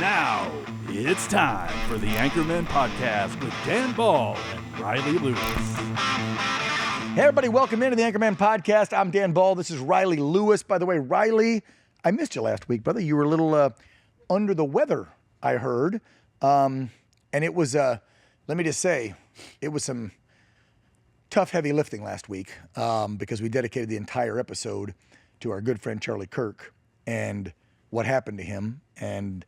Now, it's time for the Anchormen podcast with Dan Ball and Riley Lewis. Hey, everybody, welcome into the Anchormen podcast. I'm Dan Ball. This is Riley Lewis. By the way, Riley, I missed you last week, brother. You were a little under the weather, I heard. And it was, let me just say, it was some tough, heavy lifting last week because we dedicated the entire episode to our good friend Charlie Kirk and what happened to him. And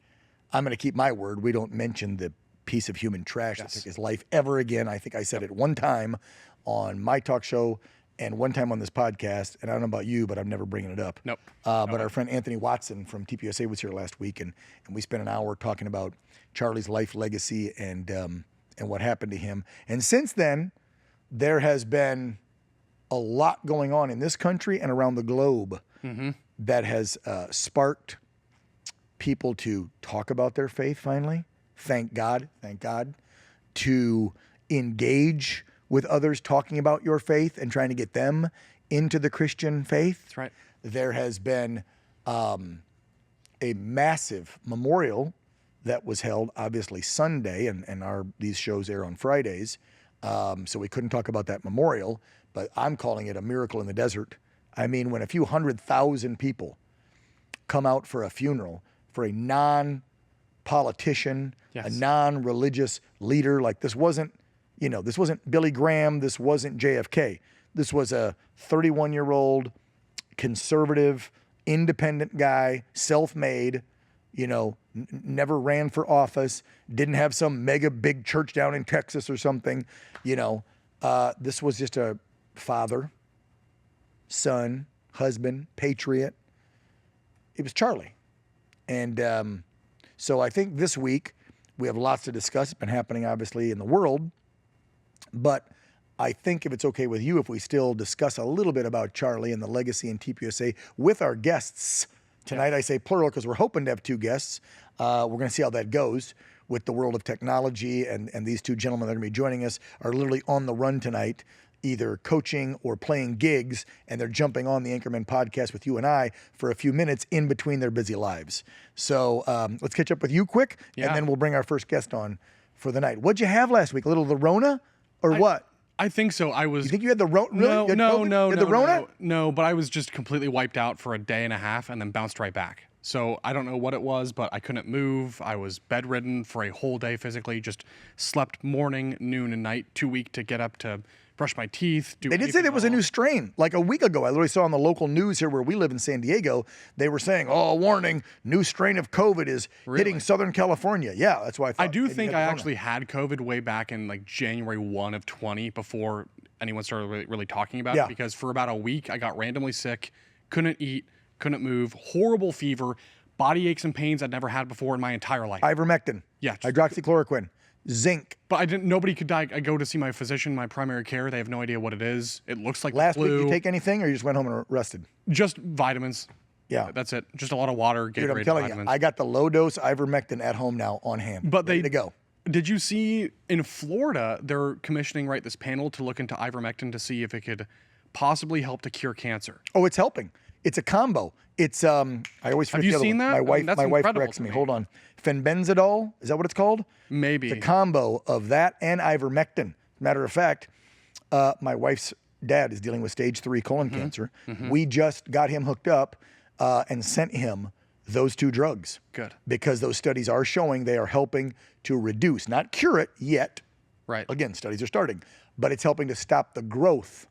I'm going to keep my word. We don't mention the piece of human trash that took his life ever again. I think I said it one time on my talk show and one time on this podcast. And I don't know about you, but I'm never bringing it up. Nope. But our friend Anthony Watson from TPUSA was here last week, and we spent an hour talking about Charlie's life legacy and what happened to him. And since then, there has been a lot going on in this country and around the globe that has sparked people to talk about their faith finally. Thank God, to engage with others talking about your faith and trying to get them into the Christian faith. That's right. There has been a massive memorial that was held, obviously Sunday, and these shows air on Fridays, so we couldn't talk about that memorial, but I'm calling it a miracle in the desert. I mean, when a few 100,000 people come out for a funeral for a non-politician, a non-religious leader, like this wasn't Billy Graham, this wasn't JFK. This was a 31-year-old conservative, independent guy, self-made, never ran for office, didn't have some mega big church down in Texas or something. This was just a father, son, husband, patriot. It was Charlie. And so I think this week we have lots to discuss. It's been happening, obviously, in the world. But I think if it's okay with you, if we still discuss a little bit about Charlie and the legacy in TPUSA with our guests tonight. I say plural because we're hoping to have two guests. We're going to see how that goes with the world of technology. And these two gentlemen that are going to be joining us are literally on the run tonight, either coaching or playing gigs, and they're jumping on the Anchormen podcast with you and I for a few minutes in between their busy lives. So let's catch up with you quick, and then we'll bring our first guest on for the night. What'd you have last week? A little of the Rona, or what? I think so. You think you had the Rona? Really? No, but I was just completely wiped out for a day and a half and then bounced right back. So I don't know what it was, but I couldn't move. I was bedridden for a whole day physically, just slept morning, noon, and night, too weak to get up to brush my teeth. They did say there was a new strain. Like a week ago, I literally saw on the local news here where we live in San Diego, they were saying, warning, new strain of COVID is hitting Southern California. Yeah, that's why I thought. I do think I actually had COVID way back in like January 1 of 20 before anyone started really talking about it, because for about a week I got randomly sick, couldn't eat, couldn't move, horrible fever, body aches and pains I'd never had before in my entire life. Ivermectin. Yeah. Hydroxychloroquine. Zinc. But nobody could die. I go to see my physician, my primary care. They have no idea what it is. It looks like last flu. week you take anything or you just went home and rested? Just vitamins. Yeah. That's it. Just a lot of water, Dude, I'm Gatorade, telling vitamins. you, I got the low-dose Ivermectin at home now on hand. But ready to go. Did you see in Florida, they're commissioning this panel to look into Ivermectin to see if it could possibly help to cure cancer? Oh, it's helping. It's a combo. It's I always forget. Have you seen that? My wife corrects me. Hold on. Fenbenzidol, is that what it's called? Maybe. It's a combo of that and ivermectin. Matter of fact, my wife's dad is dealing with stage 3 colon cancer. We just got him hooked up and sent him those two drugs. Good. Because those studies are showing they are helping to reduce, not cure it yet. Right. Again, studies are starting, but it's helping to stop the growth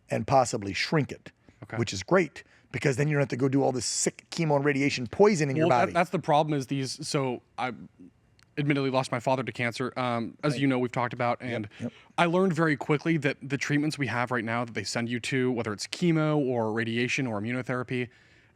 and possibly shrink it, which is great. Because then you don't have to go do all this sick chemo and radiation poison in your body. That's the problem is these. So I admittedly lost my father to cancer, as you know, we've talked about. And I learned very quickly that the treatments we have right now that they send you to, whether it's chemo or radiation or immunotherapy,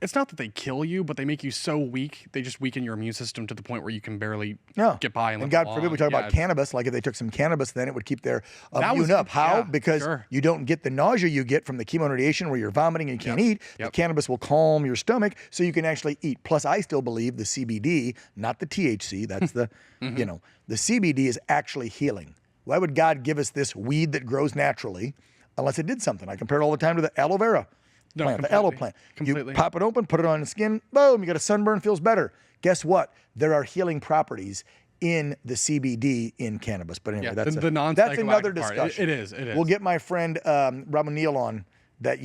it's not that they kill you, but they make you so weak, they just weaken your immune system to the point where you can barely get by. And God forbid we talk about cannabis, like if they took some cannabis, then it would keep their immune up. How? Because you don't get the nausea you get from the chemo and radiation where you're vomiting and you can't eat. The cannabis will calm your stomach so you can actually eat. Plus, I still believe the CBD, not the THC, that's the, the CBD is actually healing. Why would God give us this weed that grows naturally unless it did something? I compare it all the time to the aloe vera. plant, the aloe plant. Completely. You pop it open, put it on the skin, boom, you got a sunburn, feels better. Guess what? There are healing properties in the CBD in cannabis. But anyway, that's another discussion. It is. We'll get my friend Robin Neal on that,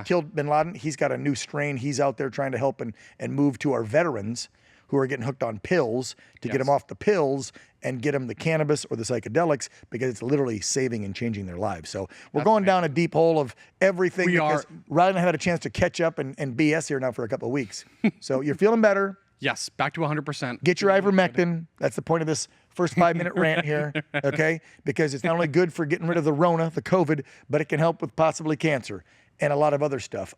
killed bin Laden. He's got a new strain. He's out there trying to help and move to our veterans who are getting hooked on pills to get them off the pills and get them the cannabis or the psychedelics because it's literally saving and changing their lives. So we're going down a deep hole of everything. We are. Riley and I had a chance to catch up and BS here now for a couple of weeks. So you're feeling better. Yes, back to 100%. Get your ivermectin. That's the point of this first 5-minute rant here, okay? Because it's not only good for getting rid of the Rona, the COVID, but it can help with possibly cancer and a lot of other stuff.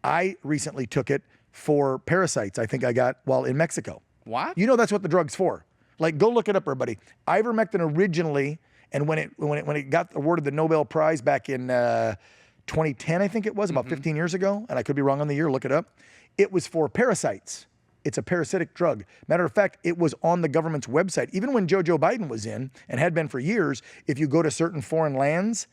I recently took it for parasites I think I got while in Mexico. What? That's what the drug's for. Like, go look it up, everybody. Ivermectin originally, and when it got awarded the Nobel Prize back in 2010, I think it was, about 15 years ago, and I could be wrong on the year, look it up, it was for parasites. It's a parasitic drug. Matter of fact, it was on the government's website. Even when Joe Biden was in, and had been for years, if you go to certain foreign lands,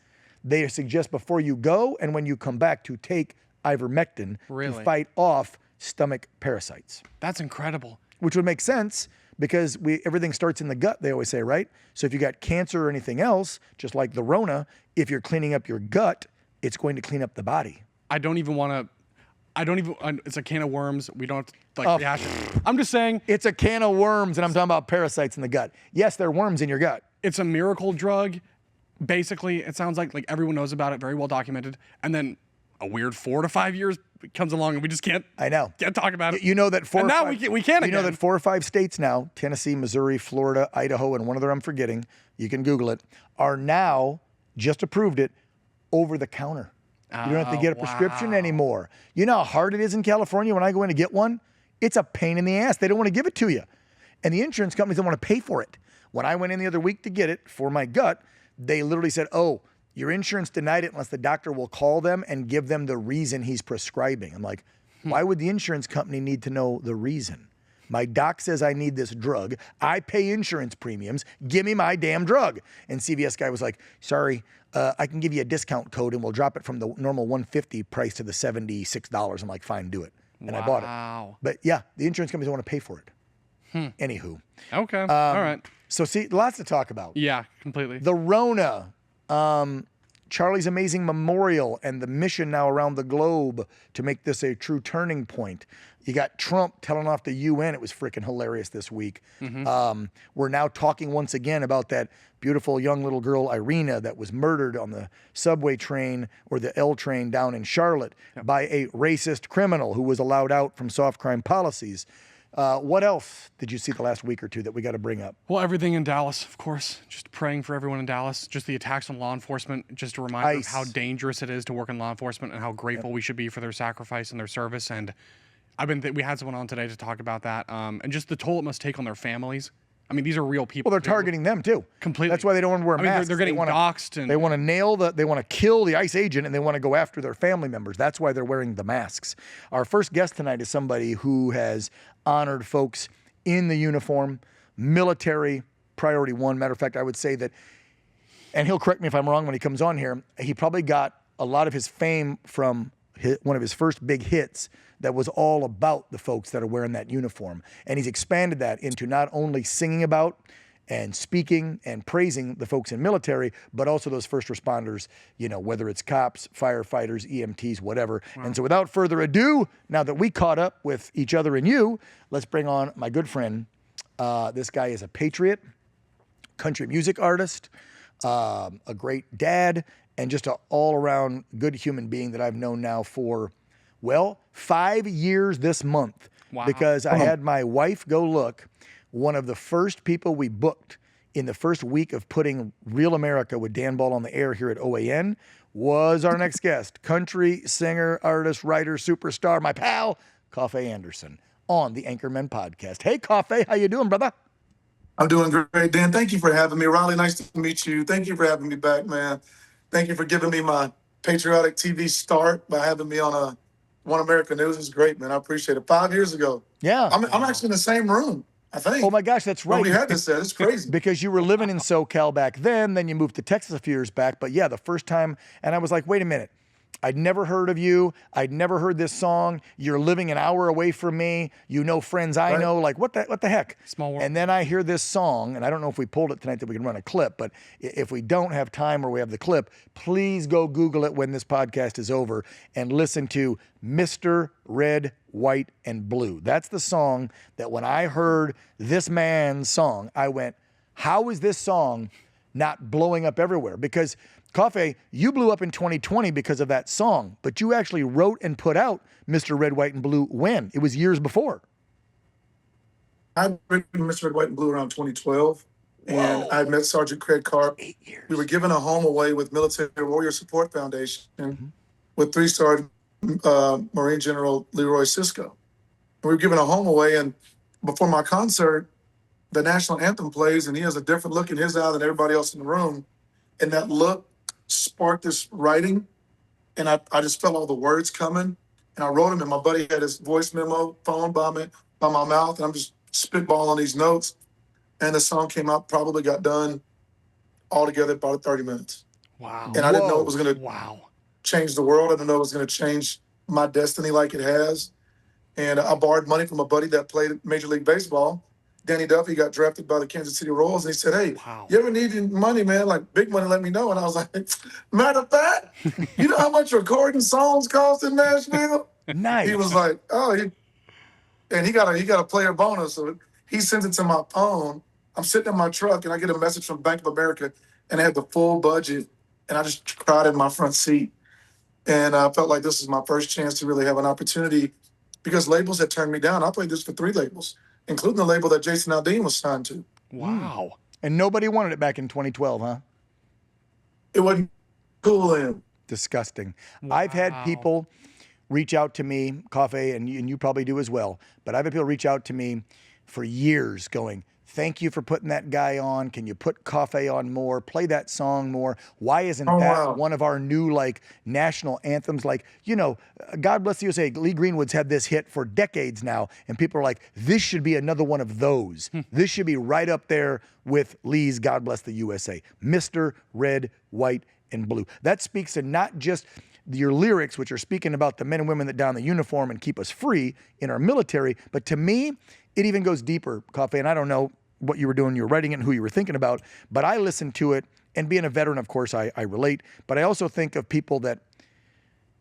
they suggest before you go and when you come back to take ivermectin to fight off stomach parasites. That's incredible. Which would make sense because everything starts in the gut, they always say, right? So if you got cancer or anything else, just like the Rona, if you're cleaning up your gut, it's going to clean up the body. It's a can of worms. We don't have to rehash it. I'm just saying. It's a can of worms, and I'm talking about parasites in the gut. Yes, there are worms in your gut. It's a miracle drug. Basically, it sounds like everyone knows about it, very well documented. And then a weird 4 to 5 years comes along, and we just can't. I know. Can't talk about it. You know that we can. You know that 4 or 5 states now, Tennessee, Missouri, Florida, Idaho, and one other I'm forgetting, you can Google it, are now just approved it over the counter. You don't have to get a prescription anymore. You know how hard it is in California when I go in to get one? It's a pain in the ass. They don't want to give it to you. And the insurance companies don't want to pay for it. When I went in the other week to get it for my gut, they literally said, your insurance denied it unless the doctor will call them and give them the reason he's prescribing. I'm like, why would the insurance company need to know the reason? My doc says I need this drug. I pay insurance premiums. Give me my damn drug. And CVS guy was like, sorry, I can give you a discount code and we'll drop it from the normal $150 price to the $76. I'm like, fine, do it. And I bought it. But yeah, the insurance companies don't want to pay for it. Anywho. Okay. All right. So see, lots to talk about. Yeah, completely. The Rona, Charlie's Amazing Memorial, and the mission now around the globe to make this a true turning point. You got Trump telling off the UN. It was freaking hilarious this week. We're now talking once again about that beautiful young little girl, Irina, that was murdered on the subway train or the L train down in Charlotte by a racist criminal who was allowed out from soft crime policies. What else did you see the last week or two that we got to bring up? Well, everything in Dallas, of course. Just praying for everyone in Dallas. Just the attacks on law enforcement. Just a reminder of how dangerous it is to work in law enforcement and how grateful we should be for their sacrifice and their service. And we had someone on today to talk about that. And just the toll it must take on their families. I mean, these are real people. Well, they're targeting them too. Completely. That's why they don't want to wear masks. They're getting doxxed. And they want to they want to kill the ICE agent, and they want to go after their family members. That's why they're wearing the masks. Our first guest tonight is somebody who has honored folks in the uniform, military, priority one. Matter of fact, I would say that, and he'll correct me if I'm wrong when he comes on here, he probably got a lot of his fame from one of his first big hits that was all about the folks that are wearing that uniform. And he's expanded that into not only singing about and speaking and praising the folks in military, but also those first responders, whether it's cops, firefighters, EMTs, whatever. Wow. And so without further ado, now that we caught up with each other and you, let's bring on my good friend. This guy is a patriot, country music artist, a great dad, and just an all-around good human being that I've known now for, 5 years this month. Wow. Because I had my wife go look. One of the first people we booked in the first week of putting Real America with Dan Ball on the air here at OAN was our next guest, country singer, artist, writer, superstar, my pal, Coffey Anderson, on the Anchormen podcast. Hey, Coffey, how you doing, brother? I'm doing great, Dan. Thank you for having me. Riley, nice to meet you. Thank you for having me back, man. Thank you for giving me my patriotic TV start by having me on One America News. Is great, man. I appreciate it. 5 years ago. Yeah. I'm actually in the same room, I think. Oh, my gosh, that's right. When we had this set. It's crazy. Because you were living in SoCal back then you moved to Texas a few years back. But, yeah, the first time, and I was like, wait a minute. I'd never heard of you. I'd never heard this song. You're living an hour away from me. You know friends I know. Like, what the heck? Small world. And then I hear this song, and I don't know if we pulled it tonight that we can run a clip, but if we don't have time or we have the clip, please go Google it when this podcast is over and listen to Mr. Red, White, and Blue. That's the song that when I heard this man's song, I went, how is this song not blowing up everywhere? Because Coffey, you blew up in 2020 because of that song, but you actually wrote and put out Mr. Red, White, and Blue when? It was years before. I'd written Mr. Red, White, and Blue around 2012, and I met Sergeant Craig Karp. 8 years. We were given a home away with Military Warrior Support Foundation with 3-star Marine General Leroy Sisko. And we were given a home away, and before my concert, the national anthem plays, and he has a different look in his eye than everybody else in the room. And that look sparked this writing, and I just felt all the words coming, and I wrote them, and my buddy had his voice memo phone by my mouth, and I'm just spitballing these notes, and the song came out, probably got done altogether about 30 minutes. Wow. And I didn't know it was going to Wow. change the world. I didn't know it was going to change my destiny like it has. And I borrowed money from a buddy that played Major League Baseball. Danny Duffy got drafted by the Kansas City Royals, and he said, hey, Wow. you ever need money, man, like big money, let me know. And I was like, matter of fact, you know how much recording songs cost in Nashville? Nice. He was like, and he got a player bonus. So he sends it to my phone. I'm sitting in my truck, and I get a message from Bank of America, and they had the full budget, and I just cried in my front seat. And I felt like this is my first chance to really have an opportunity, because labels had turned me down. I played this for 3 labels, including the label that Jason Aldean was signed to. Wow. And nobody wanted it back in 2012, huh? It wasn't cool then. Disgusting. I've had people reach out to me, Coffey, and you probably do as well, but I've had people reach out to me for years going, thank you for putting that guy on. Can you put Coffey on more? Play that song more. Why isn't that one of our new national anthems? Like, God Bless the USA. Lee Greenwood's had this hit for decades now, and people are like, this should be another one of those. This should be right up there with Lee's God Bless the USA. Mr. Red, White, and Blue. That speaks to not just your lyrics, which are speaking about the men and women that don the uniform and keep us free in our military, but to me, it even goes deeper, Coffey, and I don't know what you were doing, you were writing it and who you were thinking about, but I listened to it, and being a veteran, of course, I relate, but I also think of people that,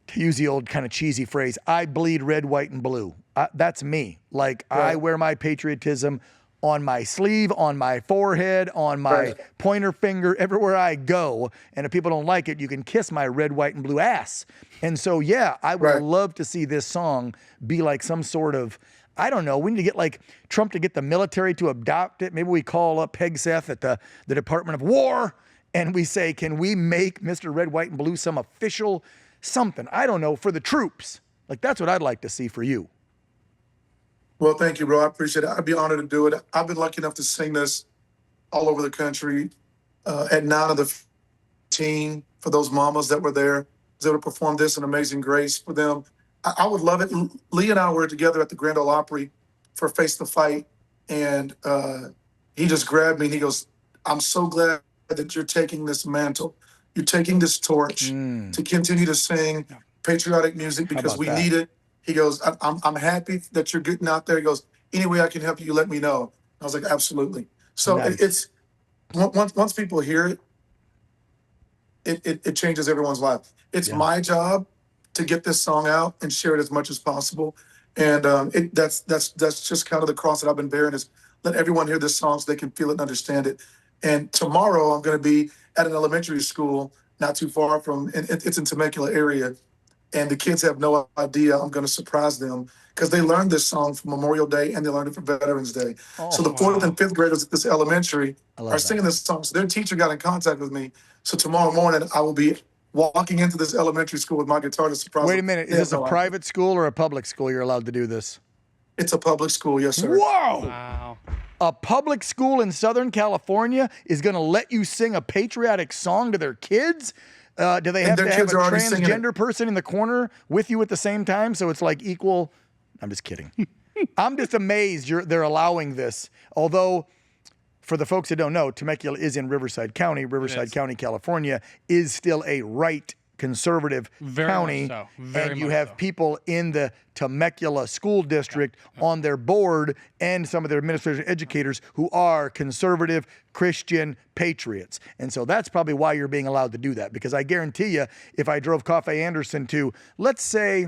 to use the old kind of cheesy phrase, I bleed red, white, and blue. That's me. Like, I wear my patriotism on my sleeve, on my forehead, on my pointer finger, everywhere I go, and if people don't like it, you can kiss my red, white, and blue ass. And so, yeah, I would love to see this song be like some sort of, I don't know, we need to get like Trump to get the military to adopt it. Maybe we call up Peg Seth at the Department of War, and we say, can we make Mr. Red, White, and Blue some official something? I don't know, for the troops. Like, that's what I'd like to see for you. Well, thank you, bro. I appreciate it. I'd be honored to do it. I've been lucky enough to sing this all over the country at 9 of the 15 for those mamas that were there. I was able to perform this in Amazing Grace for them. I would love it. Lee and I were together at the Grand Ole Opry for Face the Fight, and he just grabbed me and he goes, I'm so glad that you're taking this mantle. You're taking this torch to continue to sing patriotic music because we need it. He goes, I'm happy that you're getting out there. He goes, any way I can help you, let me know. I was like, absolutely. So it's once people hear it, it changes everyone's life. It's my job to get this song out and share it as much as possible. And that's just kind of the cross that I've been bearing, is let everyone hear this song so they can feel it and understand it. And tomorrow I'm going to be at an elementary school not too far from, it's in Temecula area. And the kids have no idea. I'm going to surprise them because they learned this song for Memorial Day and they learned it for Veterans Day. So the 4th and 5th graders at this elementary are singing this song. So their teacher got in contact with me. So tomorrow morning I will be walking into this elementary school with my guitar to surprise them. Wait a minute. Is this a private school or a public school you're allowed to do this? It's a public school, yes, sir. Whoa! Wow. A public school in Southern California is going to let you sing a patriotic song to their kids? Do they have to have a transgender person in the corner with you at the same time? So it's like equal. I'm just kidding. I'm just amazed they're allowing this. Although, for the folks that don't know, Temecula is in Riverside County. Riverside County, California is still a right conservative Very county, much so. Very and you much have so. people in the Temecula school district on their board and some of their administrators and educators who are conservative Christian patriots. And so that's probably why you're being allowed to do that, because I guarantee you, if I drove Coffey Anderson to, let's say,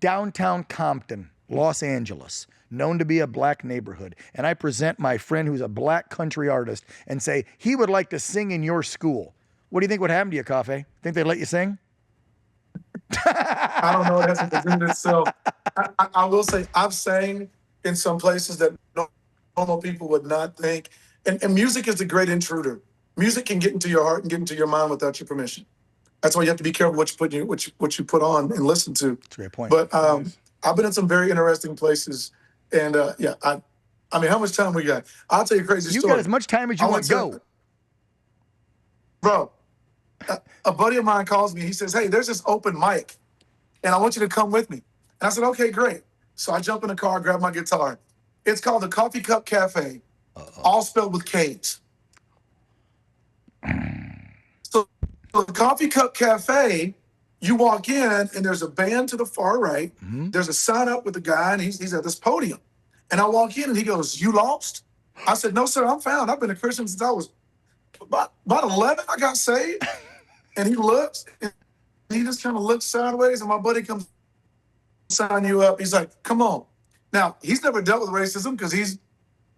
downtown Compton, Los Angeles, known to be a black neighborhood, and I present my friend who's a black country artist and say, he would like to sing in your school, what do you think would happen to you, Coffey? Think they'd let you sing? I don't know. That's a presented itself. I will say I've sang in some places that normal people would not think. And music is the great intruder. Music can get into your heart and get into your mind without your permission. That's why you have to be careful what you put on and listen to. That's a great point. But I've been in some very interesting places, and I mean, how much time we got? I'll tell you a crazy You story. got as much time as you want to go. Bro, a buddy of mine calls me. He says, "Hey, there's this open mic, and I want you to come with me." And I said, "Okay, great." So I jump in the car, grab my guitar. It's called the Coffee Cup Cafe, all spelled with K's. So the Coffee Cup Cafe, you walk in, and there's a band to the far right. There's a sign up with the guy, and he's at this podium. And I walk in, and he goes, "You lost?" I said, "No, sir, I'm found. I've been a Christian since I was about 11. I got saved." And he looks, and he just kind of looks sideways, and my buddy comes, "Sign you up." He's like, "Come on." Now, he's never dealt with racism because he's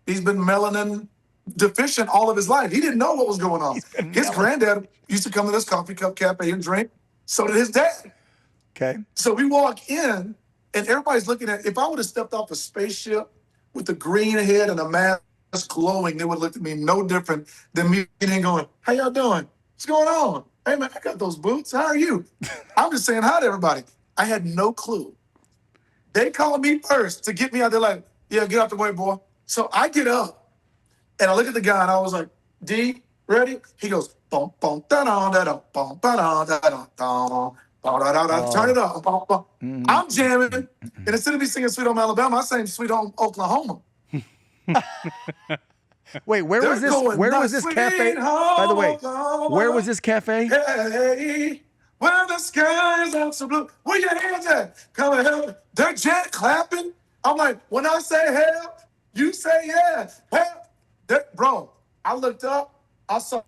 been melanin deficient all of his life. He didn't know what was going on. His granddad used to come to this Coffee Cup Cafe and drink. So did his dad. Okay. So we walk in, and everybody's looking at, if I would have stepped off a spaceship with the green head and a mask glowing, they would have looked at me no different than me and going, "How y'all doing? What's going on? Hey, man, I got those boots. How are you?" I'm just saying hi to everybody. I had no clue. They called me first to get me out there like, "Yeah, get out the way, boy." So I get up, and I look at the guy, and I was like, "D, ready?" He goes, "Bum, bum, da-dum, da-dum, bum, ba-dum, da-dum, dum, ba-da-da-da." Turn it up. Bum, bum. I'm jamming, and instead of me singing Sweet Home Alabama, I sang Sweet Home Oklahoma. Wait, where was this? Where was this cafe? By the way, where was this cafe? Hey, where the skies are so blue. Where your hands at? Come and help. They're jet clapping. I'm like, when I say help, you say yeah. Help. Bro, I looked up. I saw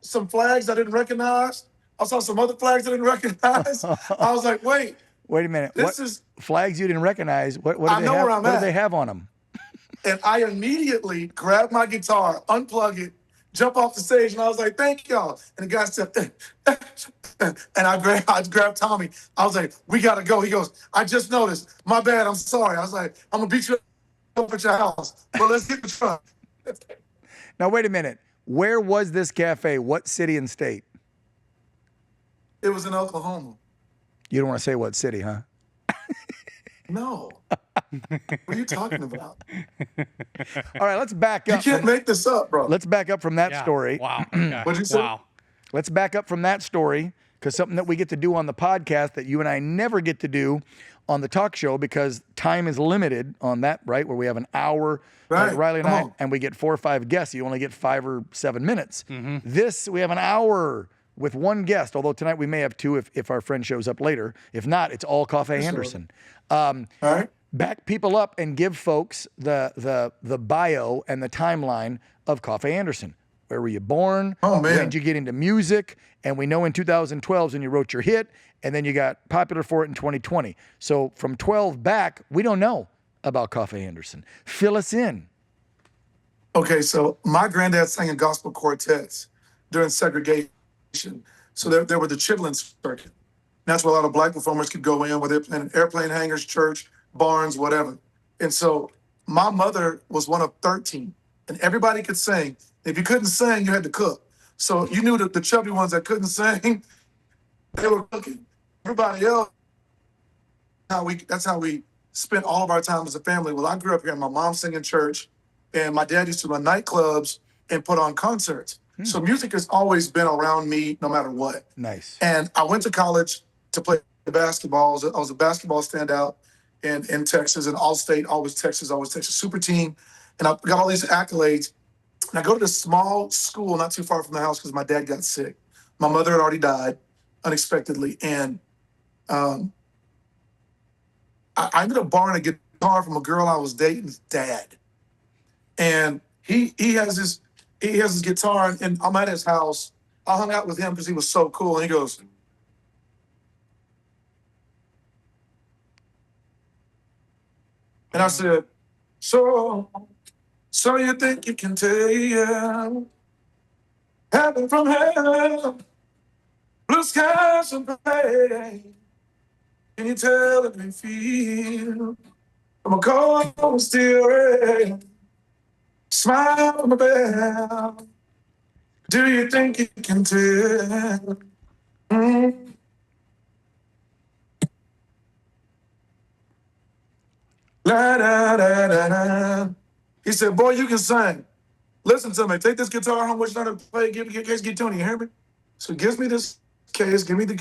some flags I didn't recognize. I saw some other flags I didn't recognize. I was like, wait a minute. This what is flags you didn't recognize? What do I they know have? where I'm What at. do they have on them? And I immediately grabbed my guitar, unplug it, jump off the stage, and I was like, "Thank y'all." And the guy said, and I grabbed Tommy. I was like, "We gotta go." He goes, "I just noticed. My bad. I'm sorry." I was like, "I'm gonna beat you up at your house, but let's get the truck." Now wait a minute. Where was this cafe? What city and state? It was in Oklahoma. You don't want to say what city, huh? No. What are you talking about? All right, let's back You up. can't make this up, bro. Let's back up from that Yeah. story. Wow. Okay. What'd you say? Wow. Let's back up from that story, because something that we get to do on the podcast that you and I never get to do on the talk show, because time is limited on that, right? Where we have an hour, Right. like Riley and Come I, on. and we get 4 or 5 guests. You only get 5 or 7 minutes. This, we have an hour with one guest, although tonight we may have 2 if our friend shows up later. If not, it's all Coffey Anderson. All right. Back people up and give folks the bio and the timeline of Coffey Anderson. Where were you born? Oh, man. When did you get into music? And we know in 2012 is when you wrote your hit, and then you got popular for it in 2020. So from 12 back, we don't know about Coffey Anderson. Fill us in. Okay, so my granddad sang in gospel quartets during segregation. So there were the Chitlin circuit. That's where a lot of black performers could go in, where they're playing in airplane hangars, church, barns, whatever. And so my mother was one of 13, and everybody could sing. If you couldn't sing, you had to cook. So you knew that the chubby ones that couldn't sing, they were cooking. Everybody else, that's how we spent all of our time as a family. Well, I grew up here, my mom sang in church, and my dad used to run nightclubs and put on concerts. So music has always been around me no matter what. Nice. And I went to college to play basketball. I was a basketball standout in Texas, and All-State, always Texas, super team. And I got all these accolades. And I go to this small school not too far from the house because my dad got sick. My mother had already died. unexpectedly. And I ended up borrowing a guitar from a girl I was dating's dad. And he has his guitar, and I'm at his house. I hung out with him because he was so cool. And he goes, and I said, so you think you can tell heaven from hell, blue skies and pain? Can you tell it me feel? I'm a cold steel rain, smile on the bell. Do you think you can tell? Mm. La, da, da, da, da. He said, boy, you can sing. Listen to me. Take this guitar home. What you know to play? Give me a case. Get Tony. You hear me? So he gives me this case. Give me the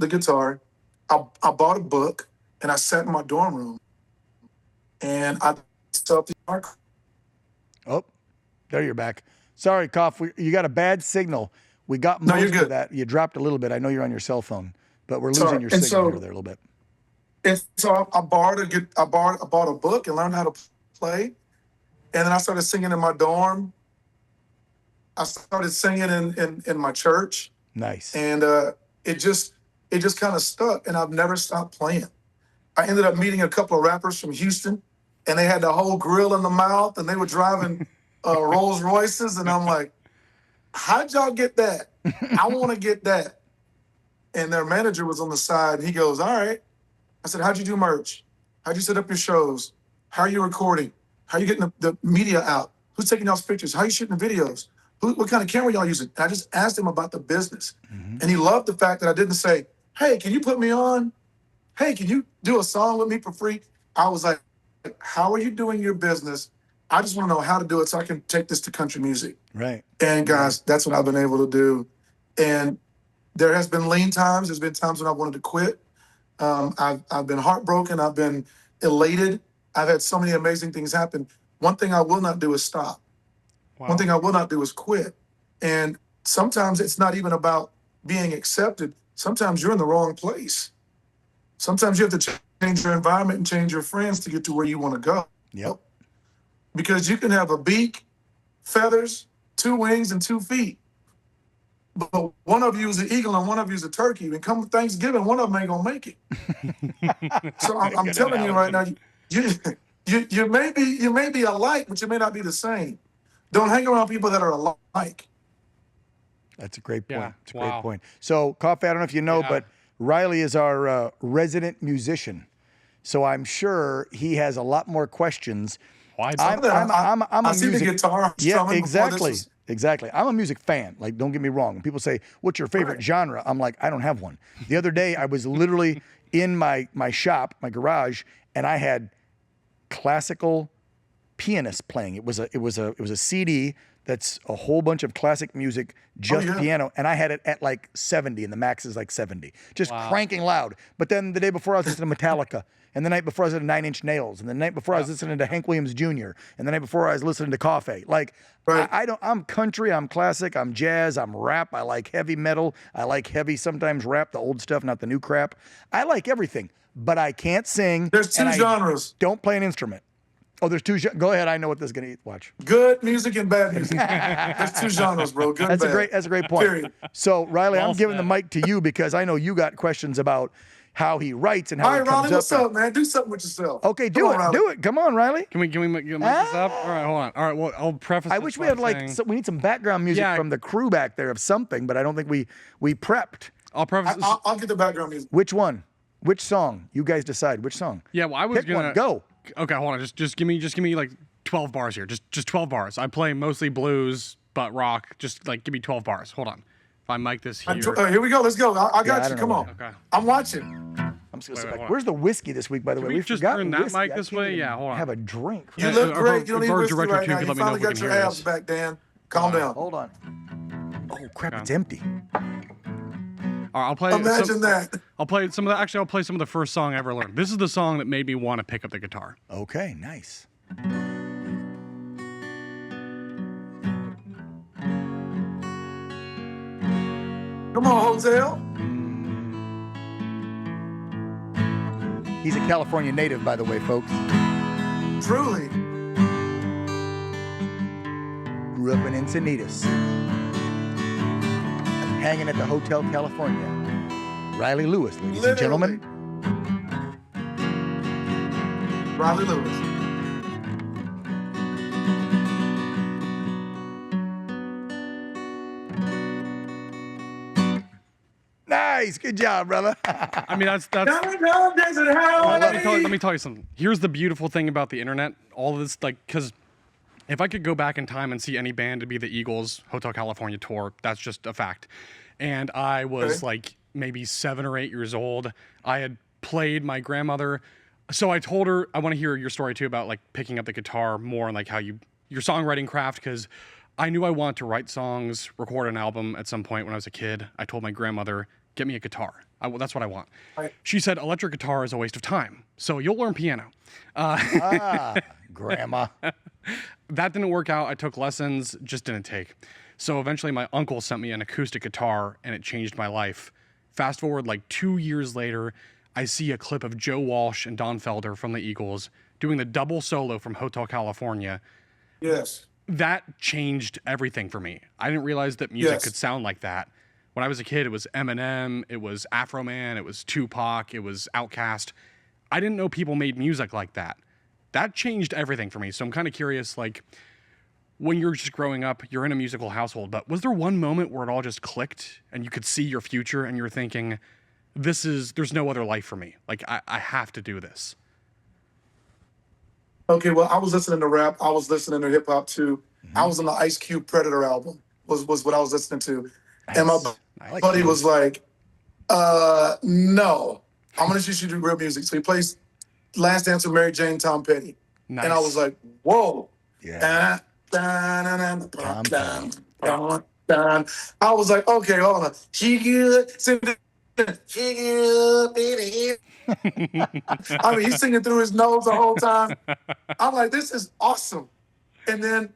guitar. I bought a book and I sat in my dorm room and I felt the art. Oh, there you're back. Sorry, Coff. You got a bad signal. We got No, you're most of good. that. You dropped a little bit. I know you're on your cell phone, but we're losing Sorry. your And signal so- here there a little bit. And so I bought a book and learned how to play. And then I started singing in my dorm. I started singing in my church. Nice. And it just kind of stuck, and I've never stopped playing. I ended up meeting a couple of rappers from Houston, and they had the whole grill in the mouth, and they were driving Rolls Royces, and I'm like, how'd y'all get that? I want to get that. And their manager was on the side, and he goes, all right. I said, how'd you do merch? How'd you set up your shows? How are you recording? How are you getting the media out? Who's taking y'all's pictures? How are you shooting the videos? What kind of camera y'all using? And I just asked him about the business. Mm-hmm. And he loved the fact that I didn't say, hey, can you put me on? Hey, can you do a song with me for free? I was like, how are you doing your business? I just want to know how to do it so I can take this to country music. Right. And guys, that's what I've been able to do. And there has been lean times. There's been times when I wanted to quit. I've been heartbroken. I've been elated. I've had so many amazing things happen. One thing I will not do is stop. Wow. One thing I will not do is quit. And sometimes it's not even about being accepted. Sometimes you're in the wrong place. Sometimes you have to change your environment and change your friends to get to where you want to go. Yep. Because you can have a beak, feathers, 2 wings, and 2 feet. But one of you is an eagle and one of you is a turkey. And come Thanksgiving, one of them ain't gonna make it. So I'm Good telling you right now, analogy. you may be alike, but you may not be the same. Don't hang around people that are alike. That's a great point. Yeah. It's a great Wow. point. So, Coffey, I don't know if you know, Yeah. but Riley is our resident musician. So I'm sure he has a lot more questions. Why? I'm I a see the music. guitar Yeah, strumming before this exactly. was- Exactly. I'm a music fan. Like, don't get me wrong. When people say, what's your favorite genre? I'm like, I don't have one. The other day, I was literally in my shop, my garage, and I had classical pianists playing. It was a CD that's a whole bunch of classic music, just yeah. piano, and I had it at like 70, and the max is like 70, just Wow. cranking loud. But then the day before, I was listening to Metallica, and the night before, I was listening to Nine Inch Nails, and the night before, I was listening to Hank Williams Jr., and the night before, I was listening to Coffey. Like, Right. I'm country, I'm classic, I'm jazz, I'm rap, I like heavy metal, I like heavy, sometimes rap, the old stuff, not the new crap. I like everything, but I can't sing. There's 2 and I genres: don't play an instrument. Oh, there's 2. Go ahead. I know what this is going to eat. Watch. good music and bad music. There's 2 genres, bro. Good and bad. That's a great point. Period. So, Riley, Well I'm giving the said. mic to you because I know you got questions about how he writes and how All he right, comes Ronnie, what's up. up, man? Do something with yourself. Okay, Come on, Riley. do it. Come on, Riley. Can we make this up? All right, hold on. All right, well, I'll preface. I this wish we by had like saying- we need some background music Yeah. from the crew back there of something, but I don't think we prepped. I'll preface. This, I'll get the background music. Which one? Which song? You guys decide. Which song? yeah, well, I was Pick gonna one. Go. Okay, hold on. Just give me like 12 bars here. Just 12 bars. I play mostly blues, but rock. Just like give me 12 bars. Hold on. If I mic this here. Here we go. Let's go. I got I you. don't Come know on. Okay. I'm watching. I'm just gonna sit wait, back. hold on. Where's the whiskey this week, by the way? we We've just forgotten turn that whiskey. mic I this can't way? even Yeah, hold on. Have a drink. You Yeah, look our- great. You don't our need whiskey director right too now. can You let me know finally if we got can your hear abs this. back, Dan. Calm down. Hold on. Oh crap! Okay. It's empty. All right, I'll play. Imagine that. I'll play some of the. Actually, I'll play some of the first song I ever learned. This is the song that made me want to pick up the guitar. Okay, nice. Come on, Hotel. He's a California native, by the way, folks. Truly. Grew up in Encinitas. Hanging at the Hotel California. Riley Lewis, ladies and gentlemen. Riley Lewis. Nice. Good job, brother. I mean, that's Let me tell you something. Here's the beautiful thing about the internet. All of this, like, because if I could go back in time and see any band, it'd be the Eagles' Hotel California tour. That's just a fact. And I was like maybe 7 or 8 years old. I had played my grandmother. So I told her, I want to hear your story too about like picking up the guitar more and like how your songwriting craft, because I knew I wanted to write songs, record an album at some point when I was a kid. I told my grandmother, get me a guitar. That's what I want. Right. She said, electric guitar is a waste of time. So you'll learn piano. Grandma. That didn't work out. I took lessons, just didn't take. So eventually my uncle sent me an acoustic guitar and it changed my life. Fast forward like 2 years later, I see a clip of Joe Walsh and Don Felder from the Eagles doing the double solo from Hotel California. Yes. That changed everything for me. I didn't realize that music could sound like that. When I was a kid, it was Eminem, it was Afro Man, it was Tupac, it was Outkast. I didn't know people made music like that. That changed everything for me. So I'm kind of curious, like, when you're just growing up, you're in a musical household, but was there one moment where it all just clicked and you could see your future and you're thinking, there's no other life for me. Like, I have to do this. Okay, well, I was listening to rap. I was listening to hip hop too. I was on the Ice Cube Predator album, was what I was listening to. Nice. And my buddy was like, no, I'm going to teach you to do real music. So he plays Last Dance with Mary Jane, Tom Petty. Nice. And I was like, whoa. Yeah. I was like, okay, hold on. She good. I mean, he's singing through his nose the whole time. I'm like, this is awesome. And then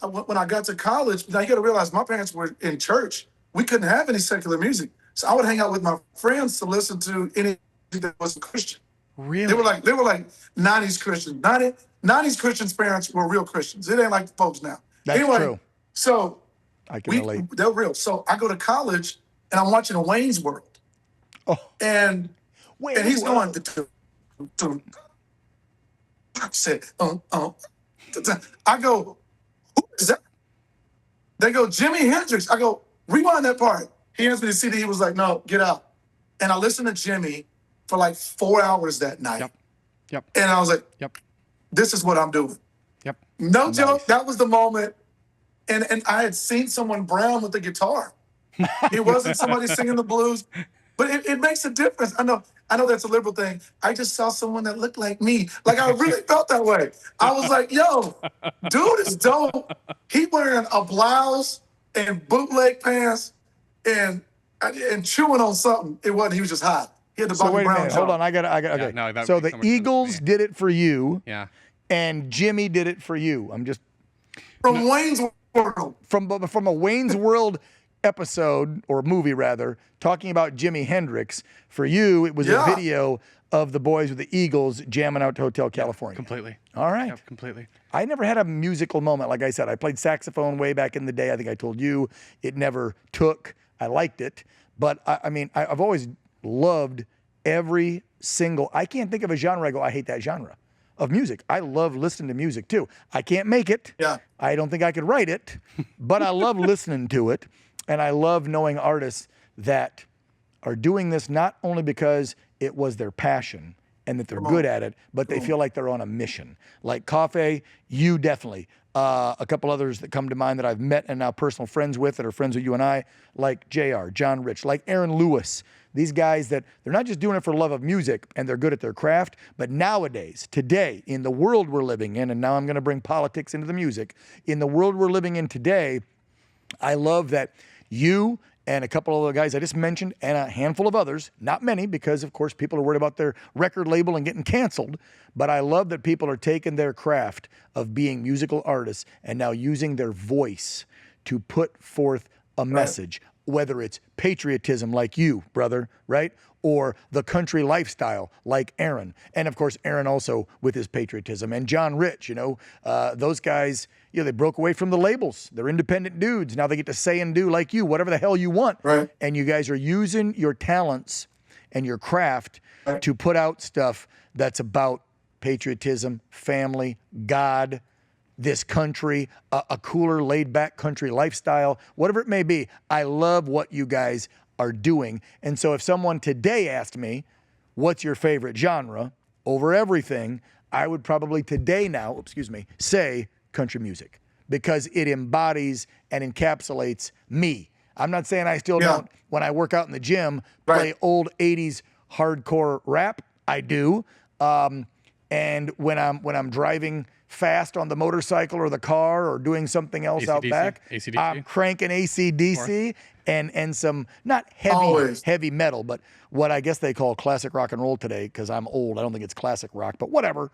when I got to college, now you got to realize my parents were in church. We couldn't have any secular music. So I would hang out with my friends to listen to anything that wasn't Christian. Really? They were like 90s Christians. 90s Christians' parents were real Christians. It ain't like the folks now. That's anyway, true. So I can relate. they're real. So I go to college and I'm watching a Wayne's World. Oh. And he's going to I said, I go, who is that? They go, Jimi Hendrix. I go, rewind that part. He hands me the CD. He was like, no, get out. And I listened to Jimmy for like 4 hours that night. Yep. And I was like, Yep. This is what I'm doing. Yep. No joke. That was the moment. And I had seen someone brown with the guitar. It wasn't somebody singing the blues, but it makes a difference. I know that's a liberal thing. I just saw someone that looked like me. Like, I really felt that way. I was like, yo, dude is dope. He wearing a blouse and bootleg pants and chewing on something. It wasn't. He was just hot. He had the So Bobby wait a Brown minute. jaw. Hold on. I got. Okay. Yeah, no, that so makes the so much sense to Eagles me. did it for you. Yeah. And Jimmy did it for you. I'm just From Wayne's World. from a Wayne's World episode or movie rather, talking about Jimi Hendrix. For you, it was a video of the boys with the Eagles jamming out to Hotel California. Completely. All right. Yeah, completely. I never had a musical moment. Like I said, I played saxophone way back in the day. I think I told you it never took. I liked it. But I mean, I've always loved every single, I can't think of a genre I go, I hate that genre of music. I love listening to music too. I can't make it. Yeah. I don't think I could write it, but I love listening to it. And I love knowing artists that are doing this not only because it was their passion and that they're good at it, but they feel like they're on a mission. Like Coffey, you definitely. A couple others that come to mind that I've met and now personal friends with that are friends with you and I, like JR, John Rich, like Aaron Lewis. These guys that they're not just doing it for love of music and they're good at their craft, but nowadays, today, in the world we're living in, and now I'm going to bring politics into the music, in the world we're living in today, I love that you and a couple of the guys I just mentioned and a handful of others, not many because, of course, people are worried about their record label and getting canceled, but I love that people are taking their craft of being musical artists and now using their voice to put forth a message, whether it's patriotism like you, brother, right? or the country lifestyle like Aaron. And of course, Aaron also with his patriotism. And John Rich, those guys, they broke away from the labels. They're independent dudes. Now they get to say and do like you, whatever the hell you want. Right. And you guys are using your talents and your craft to put out stuff that's about patriotism, family, God, this country, a cooler, laid-back country lifestyle, whatever it may be. I love what you guys are doing. And so if someone today asked me, what's your favorite genre over everything, I would probably say country music, because it embodies and encapsulates me. I'm not saying I still don't, when I work out in the gym, play old 80s hardcore rap. I do. And when I'm driving fast on the motorcycle or the car or doing something else out back, I'm cranking AC/DC and some not heavy metal, but what I guess they call classic rock and roll today, because I'm old. I don't think it's classic rock, but whatever.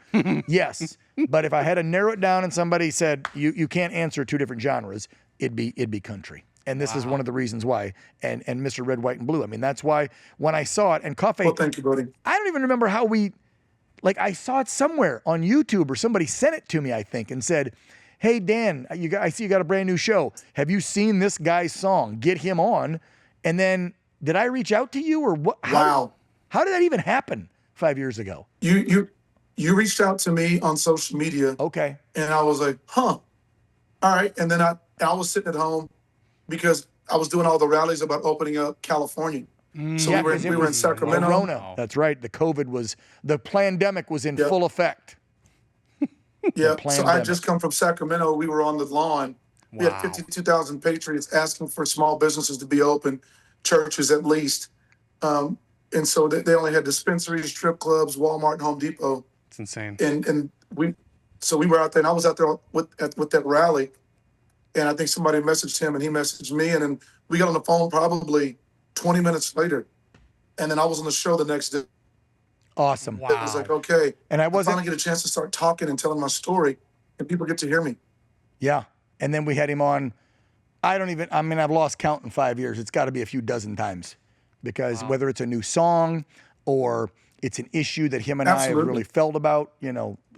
Yes. But if I had to narrow it down and somebody said you can't answer two different genres, it'd be country. And this is one of the reasons why. And Mr. Red, White, and Blue. I mean, that's why when I saw it, and Coffey. Well, thank you, buddy. I don't even remember how I saw it somewhere on YouTube, or somebody sent it to me, I think, and said, hey, Dan, I see you got a brand new show. Have you seen this guy's song? Get him on. And then did I reach out to you, or what? How did that even happen 5 years ago? You reached out to me on social media. Okay. And I was like, all right. And then I was sitting at home because I was doing all the rallies about opening up California. So we were in Sacramento. Corona. That's right. The pandemic was in full effect. Yeah. So I just come from Sacramento. We were on the lawn. We had 52,000 patriots asking for small businesses to be open, churches at least. And so they only had dispensaries, strip clubs, Walmart, and Home Depot. It's insane. And we were out there, and I was out there with that rally. And I think somebody messaged him, and he messaged me, and then we got on the phone probably 20 minutes later, and then I was on the show the next day. Awesome. Wow. It was like, okay. And I finally get a chance to start talking and telling my story, and people get to hear me. Yeah. And then we had him on, I've lost count in 5 years. It's got to be a few dozen times, because whether it's a new song or it's an issue that him and I have really felt about,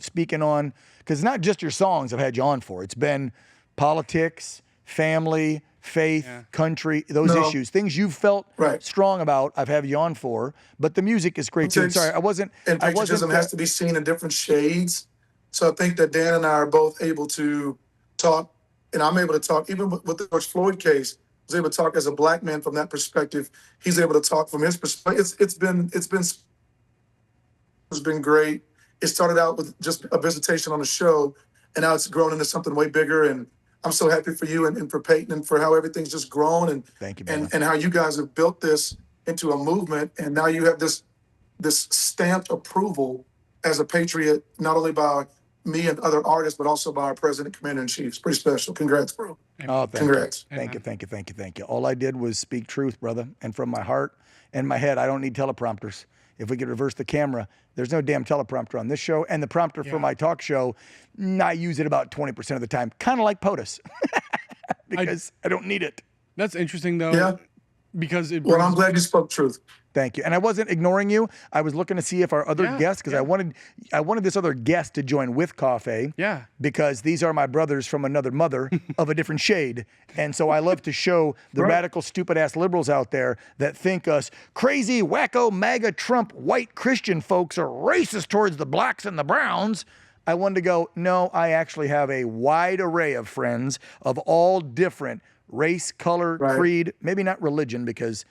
speaking on, because it's not just your songs I've had you on for. It's been politics, family, faith, country, those issues, things you've felt strong about, I've had you on for, but the music is great too. And patriotism has to be seen in different shades. So I think that Dan and I are both able to talk, and I'm able to talk, even with the George Floyd case, I was able to talk as a black man from that perspective. He's able to talk from his perspective. It's been great. It started out with just a visitation on the show, and now it's grown into something way bigger. And I'm so happy for you and for Peyton and for how everything's just grown, and thank you, and how you guys have built this into a movement, and now you have this stamped approval as a patriot, not only by me and other artists, but also by our president, commander in chief. It's pretty special. Congrats, bro. Oh, congrats. Thank you. All I did was speak truth, brother, and from my heart and my head. I don't need teleprompters. If we could reverse the camera, there's no damn teleprompter on this show. And the prompter for my talk show, I use it about 20% of the time, kind of like POTUS, because I don't need it. That's interesting, though. Yeah. Because well, I'm glad you spoke truth. Thank you. And I wasn't ignoring you. I was looking to see if our other guests, because I wanted this other guest to join with Coffey. Yeah. Because these are my brothers from another mother of a different shade. And so I love to show the radical, stupid-ass liberals out there that think us crazy, wacko, MAGA, Trump, white Christian folks are racist towards the blacks and the browns. I wanted to go, no, I actually have a wide array of friends of all different race, color, creed, maybe not religion, because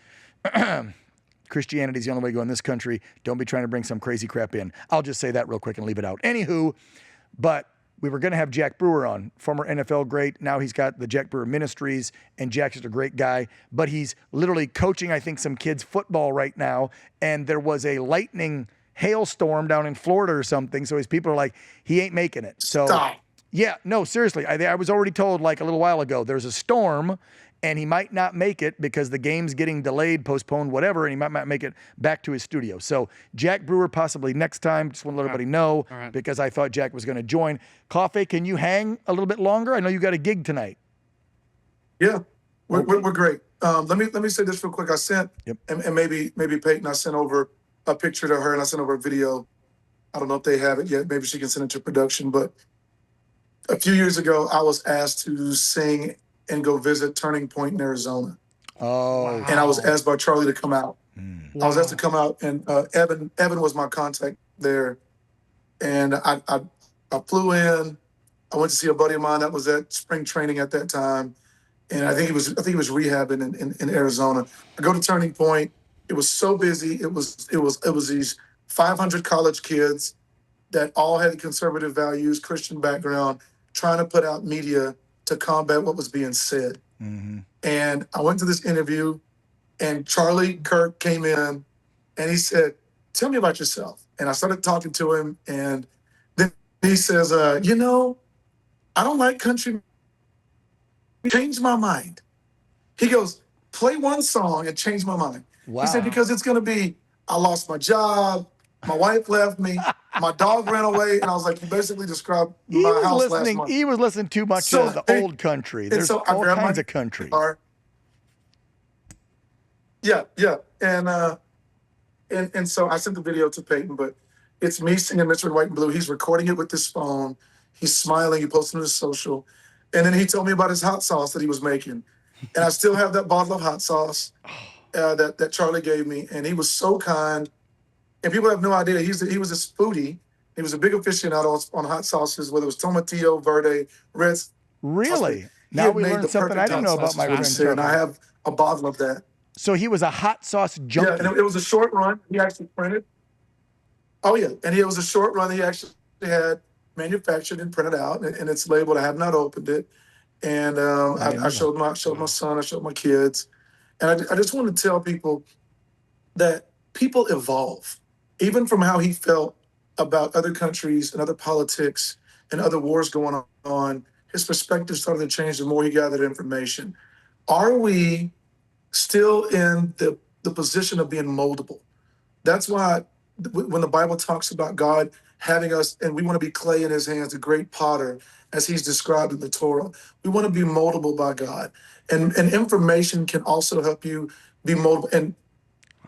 Christianity is the only way to go in this country. Don't be trying to bring some crazy crap in. I'll just say that real quick and leave it out. Anywho, but we were going to have Jack Brewer on, former NFL great. Now he's got the Jack Brewer Ministries, and Jack's just a great guy. But he's literally coaching, I think, some kids' football right now. And there was a lightning hailstorm down in Florida or something. So his people are like, he ain't making it. So. Stop. Yeah, no, seriously. I was already told like a little while ago, there's a storm and he might not make it because the game's getting delayed, postponed, whatever, and he might not make it back to his studio. So Jack Brewer possibly next time. Just want to let everybody know because I thought Jack was going to join. Coffey, can you hang a little bit longer? I know you got a gig tonight. Yeah. We're great. Let me say this real quick. I sent, and maybe Peyton, I sent over a picture to her, and I sent over a video. I don't know if they have it yet. Maybe she can send it to production. But a few years ago, I was asked to sing and go visit Turning Point in Arizona. Oh, wow. And I was asked by Charlie to come out. Wow. I was asked to come out, and Evan was my contact there. And I flew in. I went to see a buddy of mine that was at spring training at that time, and I think he was rehabbing in Arizona. I go to Turning Point. It was so busy. It was these 500 college kids that all had conservative values, Christian background, trying to put out media to combat what was being said. Mm-hmm. And I went to this interview, and Charlie Kirk came in, and he said, "Tell me about yourself." And I started talking to him, and then he says, I don't like country. Changed my mind. He goes, "Play one song and change my mind." Wow. He said, "Because it's going to be, I lost my job, my wife left me, my dog ran away," and I was like, "You basically described my house last month." He was listening too much to the old country. There's all kinds of country. Yeah. And so I sent the video to Peyton, but it's me singing Mr. White and Blue. He's recording it with his phone. He's smiling. He posted it on his social. And then he told me about his hot sauce that he was making. And I still have that bottle of hot sauce that Charlie gave me. And he was so kind. And people have no idea. He was a foodie. He was a big aficionado on hot sauces, whether it was tomatillo, verde, red. Really? Now we learned something I didn't know about my friend Charlie. And I have a bottle of that. So he was a hot sauce junkie. Yeah, and it was a short run. He actually printed. Oh, yeah. And it was a short run. He actually had manufactured and printed out, and it's labeled. I have not opened it. And I showed my son, I showed my kids. And I just want to tell people that people evolve, even from how he felt about other countries and other politics and other wars going on. His perspective started to change the more he gathered information. Are we still in the position of being moldable? That's why when the Bible talks about God having us, and we want to be clay in his hands, a great potter, as he's described in the Torah, we want to be moldable by God. And information can also help you be moldable. And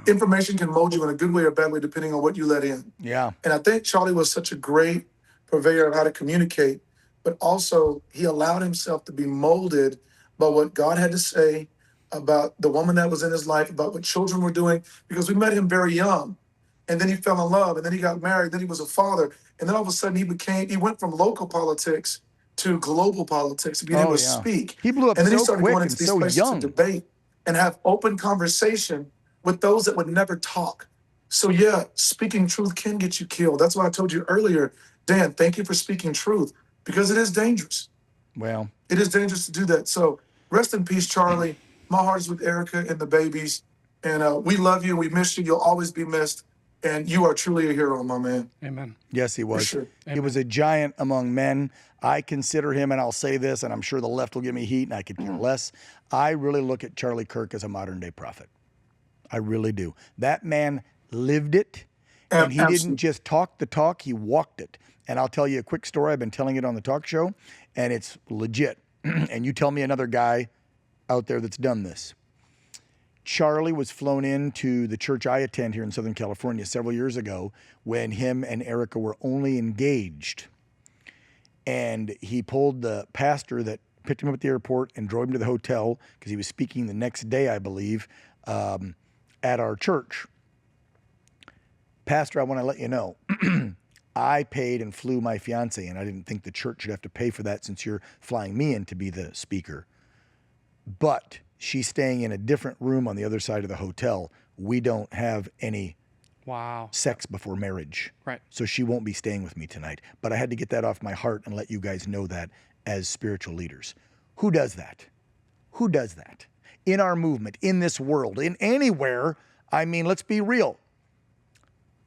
information can mold you in a good way or bad way, depending on what you let in. Yeah. And I think Charlie was such a great purveyor of how to communicate, but also he allowed himself to be molded by what God had to say about the woman that was in his life, about what children were doing, because we met him very young. And then he fell in love, and then he got married, then he was a father. And then all of a sudden he went from local politics to global politics, being able to speak. He blew up and then so he started quick going and into these so places young. to debate and have open conversation with those that would never talk. So yeah, speaking truth can get you killed. That's why I told you earlier, Dan, thank you for speaking truth, because it is dangerous. Well, it is dangerous to do that. So rest in peace, Charlie. My heart is with Erica and the babies. And we love you. We miss you. You'll always be missed. And you are truly a hero, my man. Amen. Yes, he was. For sure. He was a giant among men. I consider him, and I'll say this, and I'm sure the left will give me heat, and I could care less. I really look at Charlie Kirk as a modern-day prophet. I really do. That man lived it, and he didn't just talk the talk, he walked it. And I'll tell you a quick story. I've been telling it on the talk show, and it's legit. And you tell me another guy out there that's done this. Charlie was flown into the church I attend here in Southern California several years ago when him and Erica were only engaged. And he pulled the pastor that picked him up at the airport and drove him to the hotel because he was speaking the next day, I believe, at our church. Pastor, I want to let you know, I paid and flew my fiance, and I didn't think the church should have to pay for that since you're flying me in to be the speaker. But she's staying in a different room on the other side of the hotel. We don't have any sex before marriage. Right. So she won't be staying with me tonight. But I had to get that off my heart and let you guys know that as spiritual leaders. Who does that? Who does that? In our movement, in this world, in anywhere, I mean, let's be real.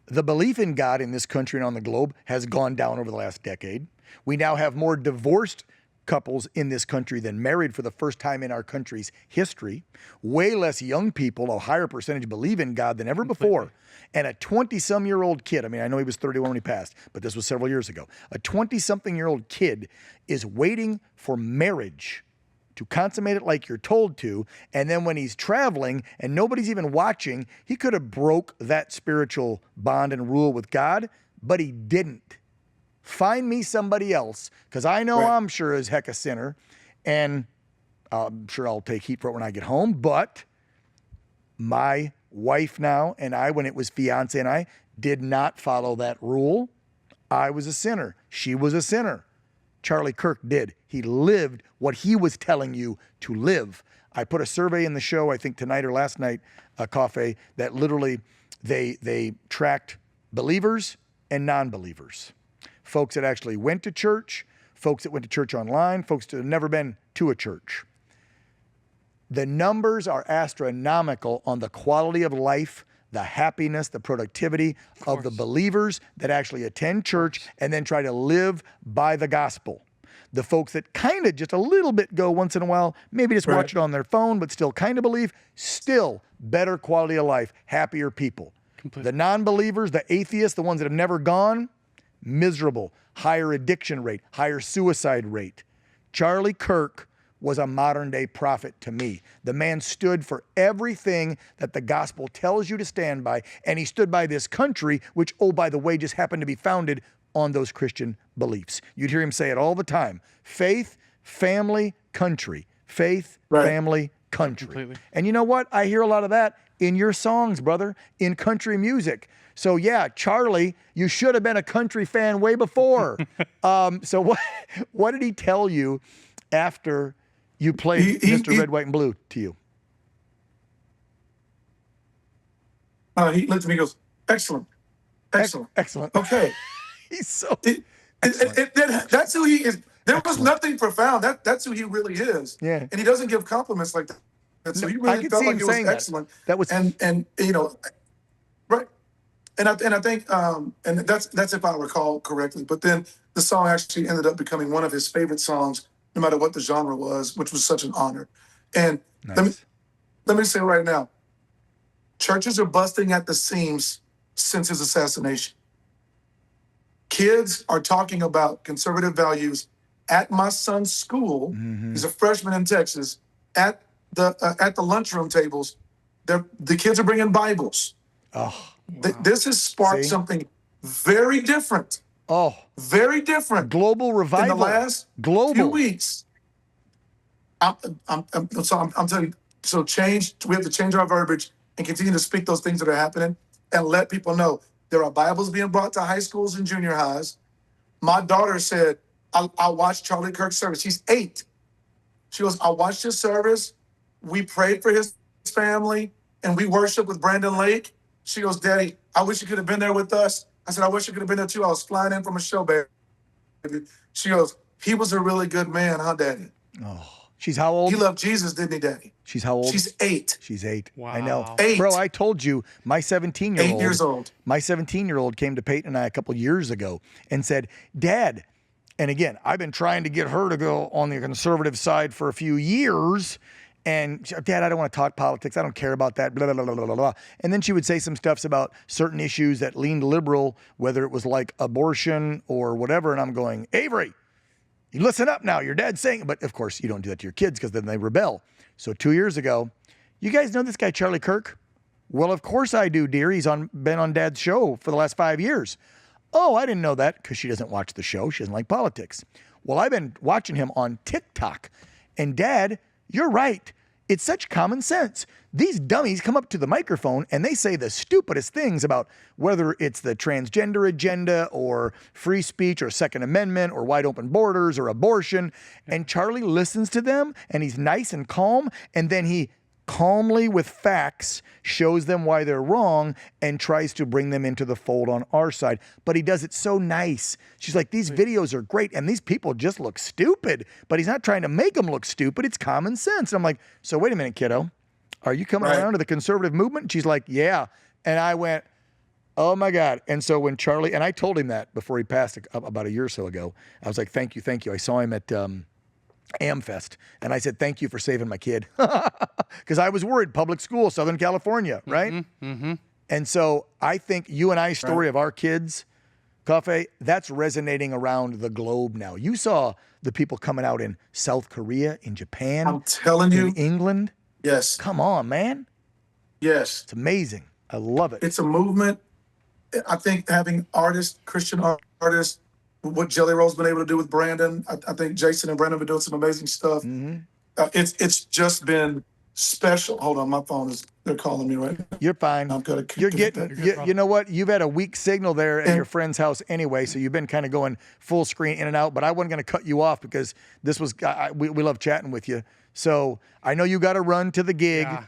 The belief in God in this country and on the globe has gone down over the last decade. We now have more divorced couples in this country than married for the first time in our country's history. Way less young people, a higher percentage, believe in God than ever before. And a 20-some-year-old kid, I mean, I know he was 31 when he passed, but this was several years ago. A 20-something-year-old kid is waiting for marriage to consummate it like you're told to, and then when he's traveling and nobody's even watching, he could have broke that spiritual bond and rule with God, but he didn't. Find me somebody else, because I know I'm sure as heck a sinner, and I'm sure I'll take heat for it when I get home, but my wife now and I, when it was fiance and I, did not follow that rule. I was a sinner. She was a sinner. Charlie Kirk did. He lived what he was telling you to live. I put a survey in the show, I think tonight or last night, Coffey, that literally they tracked believers and non-believers. Folks that actually went to church, folks that went to church online, folks that have never been to a church. The numbers are astronomical on the quality of life, the happiness, the productivity of the believers that actually attend church and then try to live by the gospel. The folks that kind of just a little bit go once in a while, maybe just watch it on their phone, but still kind of believe, still better quality of life, happier people. Completely. The non-believers, the atheists, the ones that have never gone, miserable, higher addiction rate, higher suicide rate. Charlie Kirk was a modern day prophet to me. The man stood for everything that the gospel tells you to stand by, and he stood by this country, which, oh, by the way, just happened to be founded on those Christian beliefs. You'd hear him say it all the time. Faith, family, country. Faith, family, country. Completely. And you know what? I hear a lot of that in your songs, brother, in country music. So yeah, Charlie, you should have been a country fan way before. So what did he tell you after you played Mr. Red, White, and Blue to you? He looked at me and goes, excellent. Excellent. Okay. He's so that's who he is. There was nothing profound. That's who he really is. Yeah. And he doesn't give compliments like that. So he really felt like it was excellent. That was and you know, right. And I think and that's if I recall correctly. But then the song actually ended up becoming one of his favorite songs, no matter what the genre was, which was such an honor. And let me say right now, churches are busting at the seams since his assassination. Kids are talking about conservative values at my son's school. He's a freshman in Texas. At the lunchroom tables, the kids are bringing Bibles. Oh, this has sparked something very different. Oh, very different. Global revival. In the last few weeks. I'm telling you. So we have to change our verbiage and continue to speak those things that are happening and let people know there are Bibles being brought to high schools and junior highs. My daughter said, I watched Charlie Kirk's service. She's 8. She goes, I watched his service. We prayed for his family and we worshiped with Brandon Lake. She goes, Daddy, I wish you could have been there with us. I said, I wish you could have been there too. I was flying in from a show, baby. She goes, he was a really good man, huh, Daddy? Oh, she's how old? He loved Jesus, didn't he, Daddy? She's how old? She's 8. She's 8. Wow. I know. 8. Bro, I told you, my 17-year-old. 8 years old. My 17-year-old came to Peyton and I a couple years ago and said, Dad, and again, I've been trying to get her to go on the conservative side for a few years. And she, Dad, I don't want to talk politics. I don't care about that, blah, blah, blah, blah, blah, blah. And then she would say some stuffs about certain issues that leaned liberal, whether it was like abortion or whatever. And I'm going, Avery, you listen up now. Your dad's saying, but of course you don't do that to your kids because then they rebel. So 2 years ago, you guys know this guy, Charlie Kirk? Well, of course I do, dear. He's been on Dad's show for the last 5 years. Oh, I didn't know that because she doesn't watch the show. She doesn't like politics. Well, I've been watching him on TikTok. And Dad, you're right. It's such common sense. These dummies come up to the microphone and they say the stupidest things about whether it's the transgender agenda or free speech or Second Amendment or wide open borders or abortion. And Charlie listens to them and he's nice and calm. And then he calmly with facts shows them why they're wrong and tries to bring them into the fold on our side. But he does it so nice. She's like, these videos are great and these people just look stupid, but he's not trying to make them look stupid. It's common sense. And I'm like, so wait a minute, kiddo. Are you coming around to the conservative movement? And she's like, yeah. And I went, oh my God. And so when Charlie, and I told him that before he passed about a year or so ago, I was like, thank you. I saw him at Amfest. And I said, thank you for saving my kid. Because I was worried, public school, Southern California, right? And so I think you and I's story of our kids Coffey, that's resonating around the globe now. You saw the people coming out in South Korea, in Japan, I'm telling you. in England. Yes. Come on, man. Yes. It's amazing. I love it. It's a movement. I think having artists, Christian artists, what Jelly Roll's been able to do with Brandon, I think Jason and Brandon have been doing some amazing stuff. It's just been special. Hold on, my phone they're calling me right now. You're fine. I'm gonna You're getting, you know what? You've had a weak signal there at your friend's house anyway, so you've been kind of going full screen in and out, but I wasn't going to cut you off because this was, we love chatting with you. So I know you got to run to the gig. Yeah.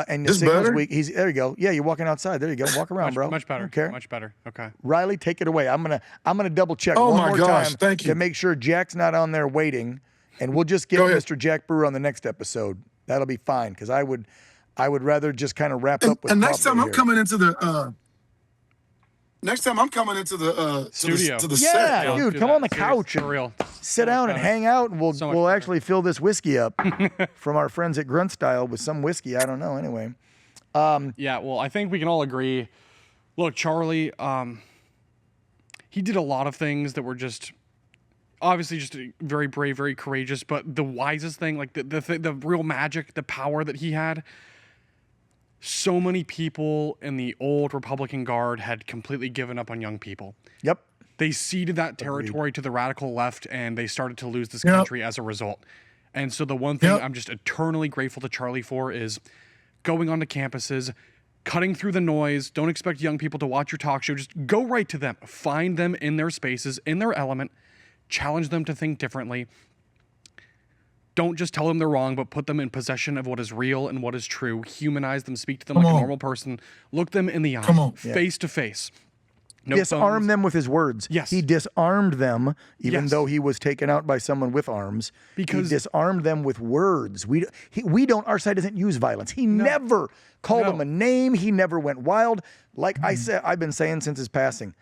And the This signal's better? weak. There you go. Yeah, you're walking outside. There you go. Walk around, bro. Much better. Don't care. Much better. Okay. Riley, take it away. I'm gonna double check Oh one my more gosh, time thank you. to make sure Jack's not on there waiting, and we'll just get Go ahead. Mr. Jack Brewer on the next episode. That'll be fine because I would rather just kind of wrap up with. And next Coffey time I'm here. coming into the Studio. to the Yeah, set. dude, Do come that. on the Serious, couch for and real. sit down and better. hang out, and So much we'll better. actually fill this whiskey up from our friends at Grunt Style with some whiskey. I don't know. Anyway. Yeah, well, I think we can all agree. Look, Charlie, he did a lot of things that were just obviously just very brave, very courageous. But the wisest thing, like the real magic, the power that he had. So many people in the old Republican Guard had completely given up on young people. Yep. They ceded that territory to the radical left, and they started to lose this Yep. country as a result. And so the one thing Yep. I'm just eternally grateful to Charlie for is going onto campuses, cutting through the noise. Don't expect young people to watch your talk show. Just go right to them. Find them in their spaces, in their element. Challenge them to think differently. Don't just tell them they're wrong, but put them in possession of what is real and what is true. Humanize them. Speak to them like a normal person. Look them in the eye. Come on. Face to face. No Disarm phones. them with his words. Yes. He disarmed them, even Yes. though he was taken out by someone with arms. Because- he disarmed them with words. We don't. Our side doesn't use violence. He never called No. them a name. He never went wild. Like I said, I've been saying since his passing.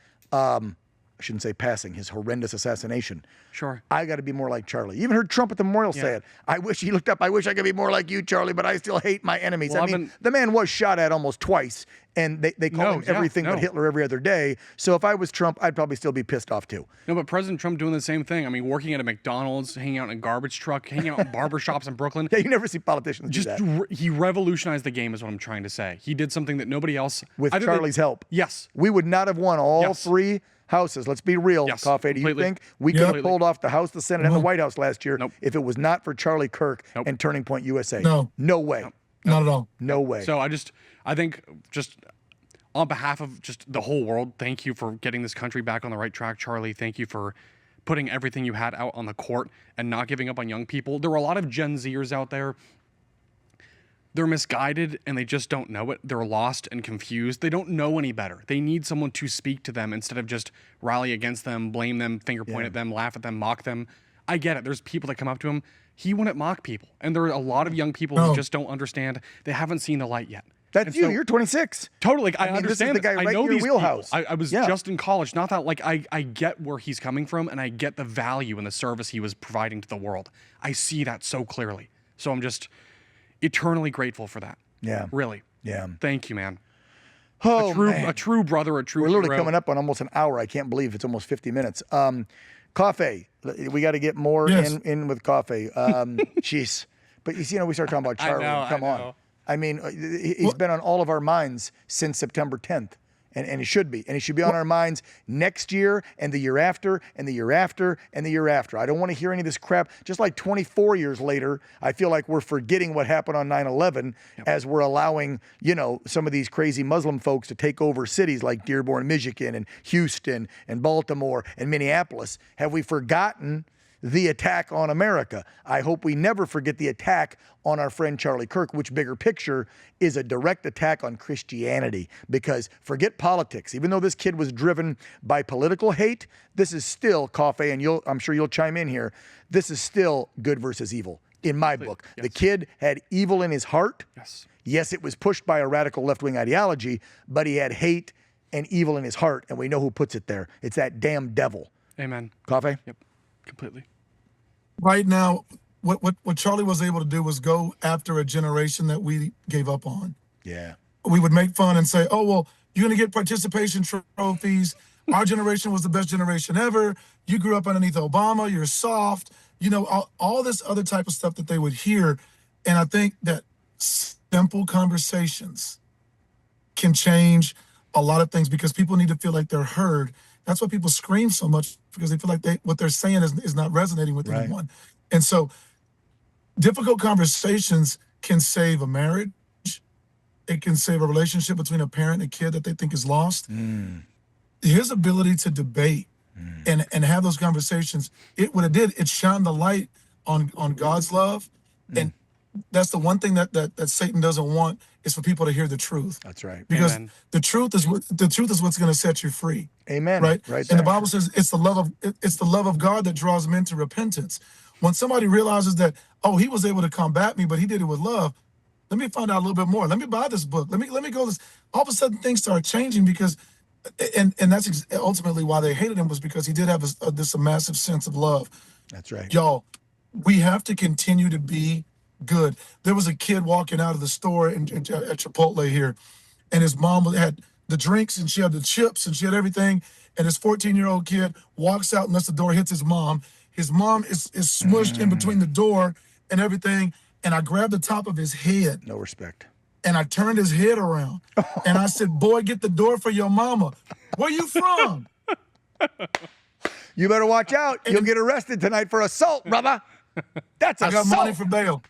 I shouldn't say passing. His horrendous assassination. Sure. I got to be more like Charlie. Even heard Trump at the memorial say it. I wish he looked up. I wish I could be more like you, Charlie, but I still hate my enemies. Well, I mean, the man was shot at almost twice, and they call him everything but Hitler every other day. So if I was Trump, I'd probably still be pissed off too. No, but President Trump doing the same thing. I mean, working at a McDonald's, hanging out in a garbage truck, hanging out in barbershops in Brooklyn. Yeah, you never see politicians Just do that. he revolutionized the game is what I'm trying to say. He did something that nobody else With either Charlie's help. Yes. We would not have won all Yes. three houses. Let's be real, Yes, Coffey. Do you completely. think we could have Completely. pulled off the House, the Senate, and the White House last year Nope. if it was not for Charlie Kirk Nope. and Turning Point USA? No. No way. Not at all. No way. So I think just on behalf of just the whole world, thank you for getting this country back on the right track, Charlie. Thank you for putting everything you had out on the court and not giving up on young people. There were a lot of Gen Zers out there. They're misguided and they just don't know it. They're lost and confused. They don't know any better. They need someone to speak to them instead of just rally against them, blame them, finger point at them, laugh at them, mock them. I get it. There's people that come up to him. He wouldn't mock people. And there are a lot of young people who just don't understand. They haven't seen the light yet. That's And you. so- You're 26. Totally. Like, I mean, this is understand the guy this. right I know in your these wheelhouse. people. I was Yeah. just in college. Not that, like, I get where he's coming from and I get the value and the service he was providing to the world. I see that so clearly. So I'm just eternally grateful for that. Yeah. Really. Yeah. Thank you, man. Oh, A true brother, a true We're literally hero. coming up on almost an hour. I can't believe it's almost 50 minutes. Coffey, we got to get more Yes. in with Coffey. Jeez. But you see, we start talking about I Charlie. know, Come I on. know. I mean, he's been on all of our minds since September 10th. And he should be. And he should be on our minds next year and the year after and the year after and the year after. I don't want to hear any of this crap. Just like 24 years later, I feel like we're forgetting what happened on 9/11 as we're allowing, some of these crazy Muslim folks to take over cities like Dearborn, Michigan, and Houston and Baltimore and Minneapolis. Have we forgotten the attack on America? I hope we never forget the attack on our friend Charlie Kirk, which bigger picture is a direct attack on Christianity. Because forget politics. Even though this kid was driven by political hate, this is still, Coffey, and I'm sure you'll chime in here, this is still good versus evil in my book. Yes. The kid had evil in his heart. Yes. Yes, it was pushed by a radical left-wing ideology, but he had hate and evil in his heart, and we know who puts it there. It's that damn devil. Amen. Coffey? Yep. Completely. Right now, what Charlie was able to do was go after a generation that we gave up on. Yeah. We would make fun and say, "Oh well, you're gonna get participation trophies. our generation was the best generation ever. You grew up underneath Obama. You're soft. You know, all this other type of stuff that they would hear. And I think that simple conversations can change a lot of things because people need to feel like they're heard. That's why people scream so much, because they feel like what they're saying is not resonating with anyone. And so difficult conversations can save a marriage. It can save a relationship between a parent and a kid that they think is lost. His ability to debate and have those conversations, what it did, it shined the light on God's love. And that's the one thing that Satan doesn't want, is for people to hear the truth. That's right. Because Amen. the truth is what's going to set you free. Amen. Right. Right. And the Bible says it's the love of God that draws men to repentance. When somebody realizes that, oh, he was able to combat me, but he did it with love. Let me find out a little bit more. Let me buy this book. Let me go this. All of a sudden things start changing because, and that's ultimately why they hated him, was because he did have this massive sense of love. That's right. Y'all, we have to continue to be good. There was a kid walking out of the store at Chipotle here, and his mom had the drinks and she had the chips and she had everything. And this 14-year-old kid walks out unless the door hits his mom. His mom is smushed in between the door and everything. And I grabbed the top of his head. No respect. And I turned his head around. And I said, boy, get the door for your mama. Where you from? You better watch out. You'll get arrested tonight for assault, brother. That's I assault. got money for bail.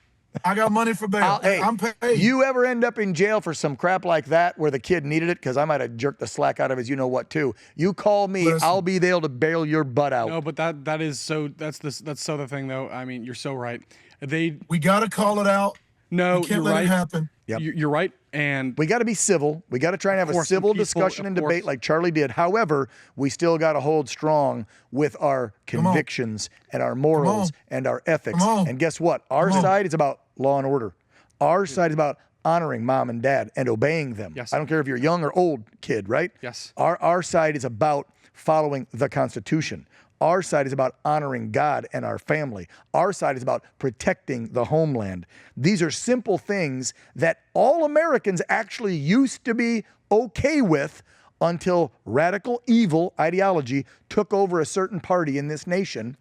Hey, I'm paid. You ever end up in jail for some crap like that where the kid needed it? Because I might have jerked the slack out of his you-know-what, too. You call me, Listen. I'll be there to bail your butt out. No, but that's so the thing, though. I mean, you're so right. We got to call it out. No, we can't you're let right. it happen. Yep. You're right. And We got to be civil. We got to try and have a course, civil and peaceful, discussion and of debate course. like Charlie did. However, we still got to hold strong with our convictions and our morals and our ethics. And guess what? Our side is about law and order. Our side is about honoring mom and dad and obeying them. Yes. I don't care if you're a young or old kid, right? Yes. Our side is about following the Constitution. Our side is about honoring God and our family. Our side is about protecting the homeland. These are simple things that all Americans actually used to be okay with until radical evil ideology took over a certain party in this nation.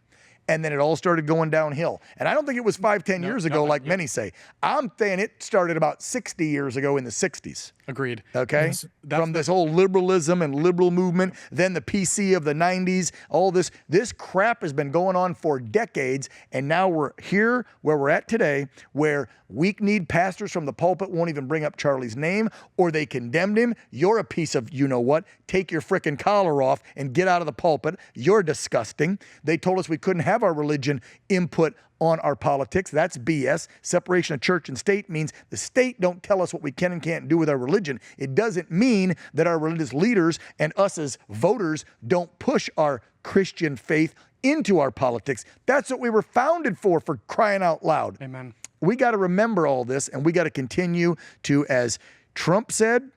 And then it all started going downhill. And I don't think it was 5-10 years ago, like many say. I'm saying it started about 60 years ago in the 60s. agreed. Okay? Yes. From this whole liberalism and liberal movement, then the PC of the 90s, all this crap has been going on for decades. And now we're here where we're at today, where weak-kneed pastors from the pulpit won't even bring up Charlie's name, or they condemned him. You're a piece of you-know-what. Take your frickin' collar off and get out of the pulpit. You're disgusting. They told us we couldn't have our religion input on our politics. That's BS. Separation of church and state means the state don't tell us what we can and can't do with our religion. It doesn't mean that our religious leaders and us as voters don't push our Christian faith into our politics. That's what we were founded for crying out loud. Amen. We got to remember all this, and we got to continue to, as Trump said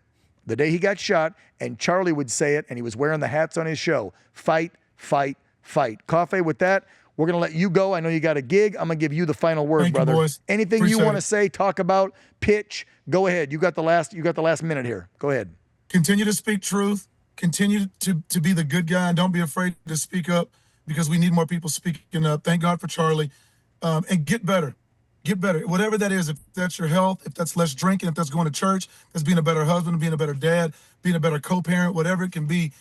the day he got shot, and Charlie would say it, and he was wearing the hats on his show, fight, fight, fight. Coffey, with that, we're going to let you go. I know you got a gig. I'm going to give you the final word, Thank you, brother. boys. Anything Appreciate you want to it. say, talk about, pitch, go ahead. You got the last minute here. Go ahead. Continue to speak truth. Continue to be the good guy, and don't be afraid to speak up, because we need more people speaking up. Thank God for Charlie. And get better. Get better. Whatever that is, if that's your health, if that's less drinking, if that's going to church, if that's being a better husband, being a better dad, being a better co-parent, whatever it can be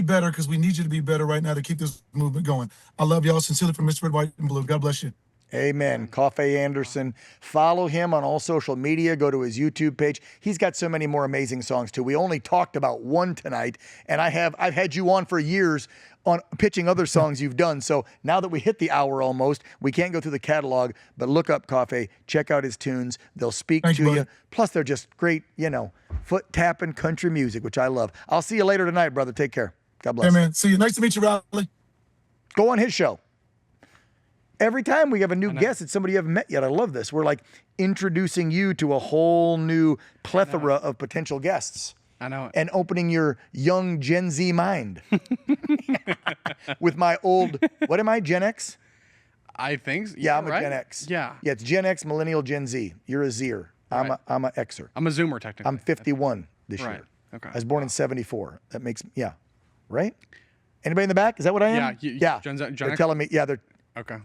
better, because we need you to be better right now to keep this movement going. I love y'all. Sincerely from Mr. Red, White, and Blue. God bless you. Amen. Coffey Anderson. Follow him on all social media. Go to his YouTube page. He's got so many more amazing songs too. We only talked about one tonight, and I've had you on for years on pitching other songs you've done. So now that we hit the hour almost, we can't go through the catalog, but look up Coffey, check out his tunes. They'll speak Thank to you, you. buddy. Plus, they're just great, foot tapping country music, which I love. I'll see you later tonight, brother. Take care. God bless. Hey, man. See you. Nice to meet you, Riley. Go on his show. Every time we have a new guest, it's somebody you haven't met yet. I love this. We're like introducing you to a whole new plethora of potential guests. I know. And opening your young Gen Z mind. With my old, what am I, Gen X? I think. Yeah, I'm right? a Gen X. Yeah. Yeah, it's Gen X, Millennial, Gen Z. You're a Zer. I'm Right. a Xer. I'm a Zoomer, technically. I'm 51 this Right. year. Okay. I was born in 74. That makes, yeah. Right? Anybody in the back? Is that what I am? Yeah. Gen They're X? telling me, they're Okay.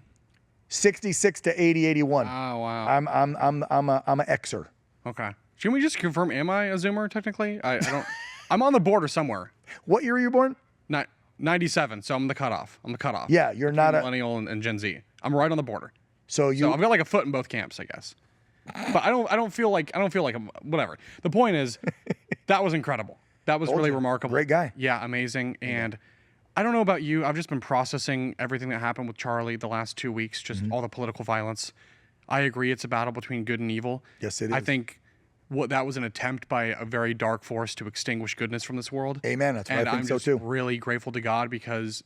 66 to 80, 81. Oh wow. I'm a Xer. Okay. Can we just confirm? Am I a Zoomer technically? I don't. I'm on the border somewhere. What year were you born? 97. So I'm the cutoff. Yeah, you're not a millennial and Gen Z. I'm right on the border. So So I've got like a foot in both camps, I guess. But I don't feel like whatever. The point is, that was incredible. That was really remarkable. Great guy. Yeah, amazing. And I don't know about you. I've just been processing everything that happened with Charlie the last 2 weeks, just all the political violence. I agree it's a battle between good and evil. Yes, it I is. think that was an attempt by a very dark force to extinguish goodness from this world. Amen. That's what And I think I'm so just too. really grateful to God because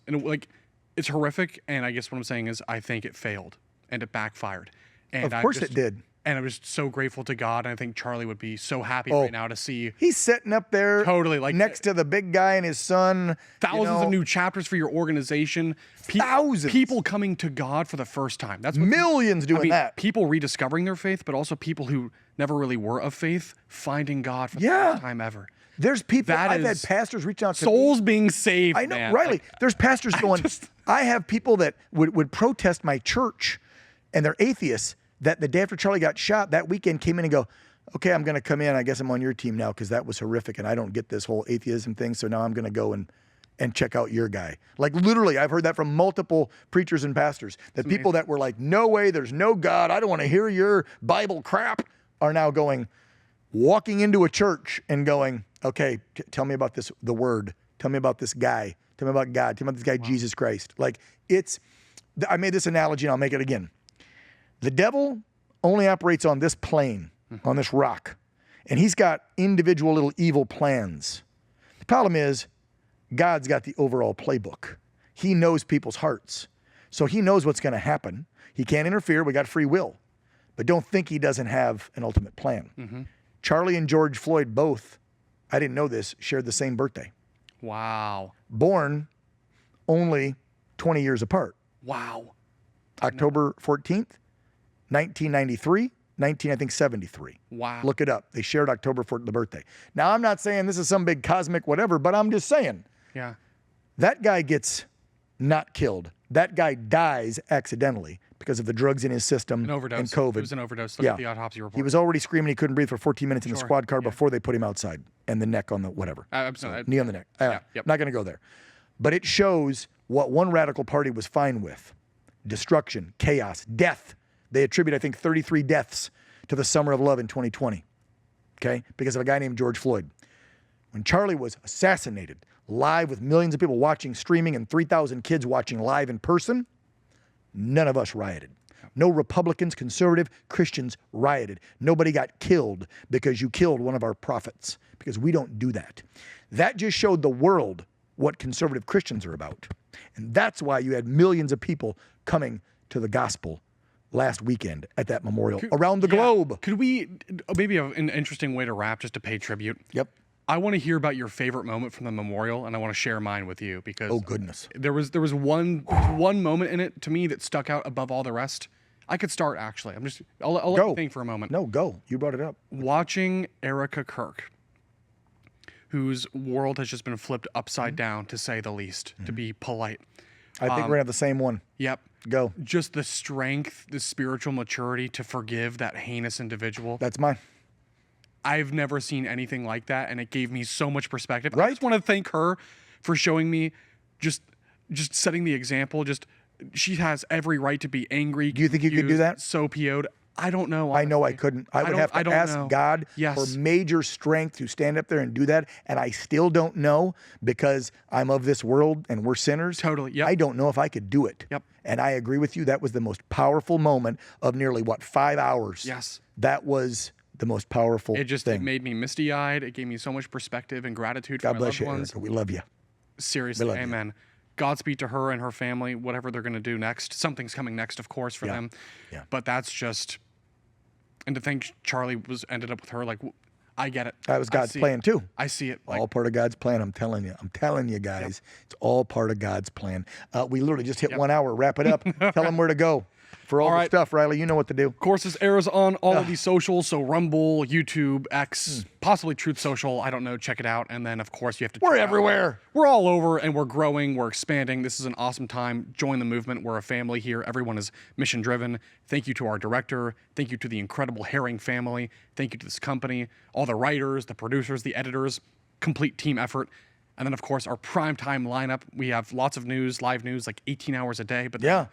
it's horrific. And I guess what I'm saying is I think it failed and it backfired. And Of course it did. And I'm just so grateful to God. And I think Charlie would be so happy right now to see He's sitting up there Totally, like- next to the big guy and his son. thousands of new chapters for your organization. Thousands. People coming to God for the first time. That's what Millions doing that. People rediscovering their faith, but also people who never really were of faith finding God for the Yeah. first time ever. There's people, That I've had is pastors reach out to me. Souls being saved. I know, man. Riley. Like, There's pastors going, I have people that would protest my church, and they're atheists, that the day after Charlie got shot, that weekend came in and go, okay, I'm going to come in. I guess I'm on your team now because that was horrific, and I don't get this whole atheism thing, so now I'm going to go and check out your guy. Like literally, I've heard that from multiple preachers and pastors, that people that were like, no way, there's no God, I don't want to hear your Bible crap, are now walking into a church and going, okay, tell me about the word. Tell me about this guy. Tell me about God. Tell me about this guy, Jesus Christ. Like I made this analogy and I'll make it again. The devil only operates on this plane, on this rock, and he's got individual little evil plans. The problem is God's got the overall playbook. He knows people's hearts. So he knows what's going to happen. He can't interfere. We got free will. But don't think he doesn't have an ultimate plan. Charlie and George Floyd both, I didn't know this, shared the same birthday. wow. Born only 20 years apart. Wow. October 14th, 1993, 1973. Wow. Look it up. They shared October 4th, the birthday. Now, I'm not saying this is some big cosmic whatever, but I'm just saying Yeah. that guy gets not killed. That guy dies accidentally because of the drugs in his system An overdose. and COVID. It was an overdose. Look at the autopsy report. He was already screaming he couldn't breathe for 14 minutes in the Sure. squad car before they put him outside, and the neck on the whatever. Absolutely. Knee on the neck. Yep. Not going to go there. But it shows what one radical party was fine with. Destruction, chaos, death. They attribute, I think, 33 deaths to the summer of love in 2020, okay, because of a guy named George Floyd. When Charlie was assassinated, live with millions of people watching, streaming, and 3,000 kids watching live in person, none of us rioted. No Republicans, conservative, Christians rioted. Nobody got killed because you killed one of our prophets, because we don't do that. That just showed the world what conservative Christians are about. And that's why you had millions of people coming to the gospel last weekend at that memorial around the globe. Could we maybe an interesting way to wrap, just to pay tribute? Yep. I want to hear about your favorite moment from the memorial, and I want to share mine with you because Oh, goodness. there was one moment in it to me that stuck out above all the rest. I could start actually. I'll let Go. you think for a moment. No, go. You brought it up. Watching Erica Kirk, whose world has just been flipped upside down, to say the least, to be polite. I think we're going to have the same one. Yep. Go. Just the strength, the spiritual maturity to forgive that heinous individual. That's mine. I've never seen anything like that, and it gave me so much perspective. I Right. just want to thank her for showing me, just setting the example. She has every right to be angry. Do you think you could do confused, that? So PO'd. I don't know. I know I honestly. couldn't. I would don't- have I to don't ask know. God Yes. for major strength to stand up there and do that. And I still don't know because I'm of this world and we're sinners. Totally, yep. I don't know if I could do it. Yep. And I agree with you. That was the most powerful moment of nearly, 5 hours? Yes. That was the most powerful It thing. made me misty-eyed. It gave me so much perspective and gratitude for God my bless loved you, ones. Erica. We love you. Seriously, love you. amen. Godspeed to her and her family, whatever they're going to do next. Something's coming next, of course, for them. Yeah. But that's just, and to think Charlie ended up with her, like, I get it. That was I God's see plan it. too. I see it. Like, All part of God's plan. I'm telling you. I'm telling you guys. It's all part of God's plan. We literally just hit 1 hour. Wrap it up. Tell them where to go. For all the right. stuff, Riley, you know what to do. Of course, this airs on all of these socials, so Rumble, YouTube, X, possibly Truth Social. I don't know. Check it out. And then, of course, you have to. We're check out- everywhere. We're all over, and we're growing. We're expanding. This is an awesome time. Join the movement. We're a family here. Everyone is mission driven. Thank you to our director. Thank you to the incredible Herring family. Thank you to this company, all the writers, the producers, the editors. Complete team effort. And then, of course, our primetime lineup. We have lots of news, live news, like 18 hours a day. But Yeah.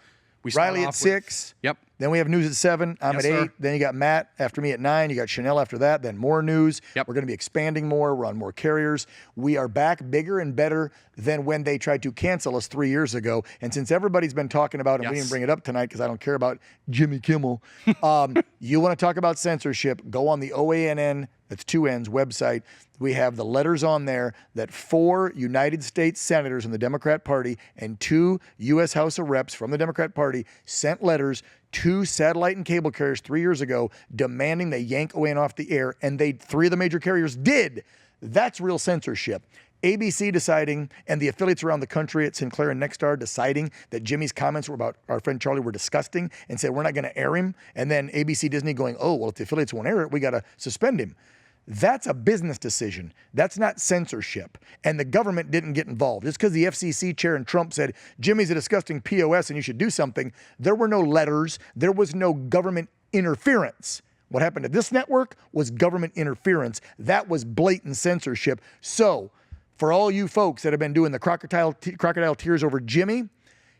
we start Riley at off 6. Yep. Then we have news at 7. I'm Yes, at 8. sir. Then you got Matt after me at 9. You got Chanel after that. Then more news. Yep. We're going to be expanding more. We're on more carriers. We are back bigger and better than when they tried to cancel us 3 years ago. And since everybody's been talking about it, we Yes. didn't bring it up tonight because I don't care about Jimmy Kimmel. You want to talk about censorship, go on the OANN, that's 2 N's, website. We have the letters on there that 4 United States senators in the Democrat Party and 2 U.S. House of Reps from the Democrat Party sent letters to satellite and cable carriers 3 years ago demanding they yank OAN off the air, and 3 of the major carriers did. That's real censorship. ABC deciding, and the affiliates around the country at Sinclair and Nexstar deciding that Jimmy's comments were about our friend Charlie were disgusting and said, we're not going to air him. And then ABC Disney going, oh, well, if the affiliates won't air it, we got to suspend him. That's a business decision. That's not censorship. And the government didn't get involved. Just because the FCC chair and Trump said, Jimmy's a disgusting POS and you should do something, there were no letters. There was no government interference. What happened to this network was government interference. That was blatant censorship. So, for all you folks that have been doing the crocodile tears over Jimmy,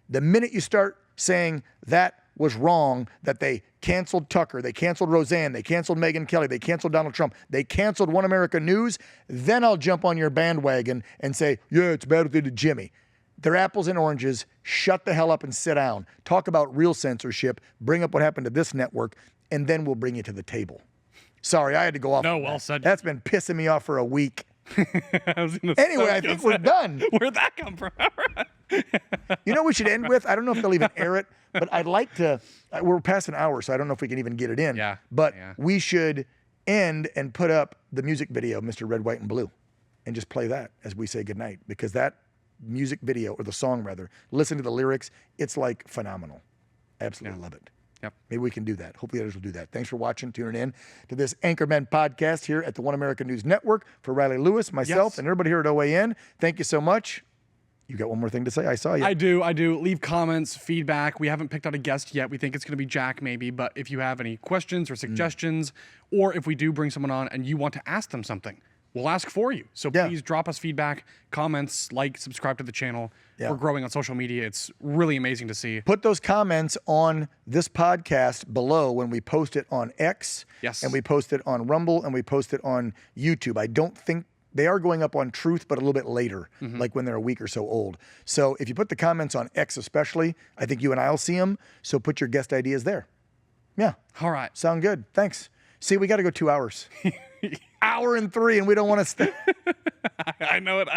the minute you start saying that was wrong, that they canceled Tucker, they canceled Roseanne, they canceled Megyn Kelly, they canceled Donald Trump, they canceled One America News, then I'll jump on your bandwagon and say, yeah, it's bad what they did to Jimmy. They're apples and oranges. Shut the hell up and sit down. Talk about real censorship. Bring up what happened to this network, and then we'll bring you to the table. Sorry, I had to go off. No, on well that. said. That's been pissing me off for a week. Anyway, I think we're done. Where'd that come from? You know what we should end with? I don't know if they'll even air it, but I'd like to. We're past an hour, so I don't know if we can even get it in. Yeah. But Yeah. we should end and put up the music video of Mr. Red, White, and Blue and just play that as we say goodnight, because that music video, or the song rather, listen to the lyrics. It's like phenomenal. Absolutely love it. Yep. Maybe we can do that. Hopefully others will do that. Thanks for watching, tuning in to this Anchormen podcast here at the One America News Network. For Riley Lewis, myself, Yes. and everybody here at OAN, thank you so much. You got one more thing to say? I saw you. I do. Leave comments, feedback. We haven't picked out a guest yet. We think it's going to be Jack maybe, but if you have any questions or suggestions, or if we do bring someone on and you want to ask them something, we'll ask for you. So please drop us feedback, comments, like, subscribe to the channel. Yeah. We're growing on social media. It's really amazing to see. Put those comments on this podcast below when we post it on X. Yes. And we post it on Rumble, and we post it on YouTube. I don't think they are going up on Truth, but a little bit later, like when they're a week or so old. So if you put the comments on X especially, I think you and I will see them. So put your guest ideas there. Yeah. All right. Sound good. Thanks. See, we got to go 2 hours. Hour and 3, and we don't want to stay. I know it.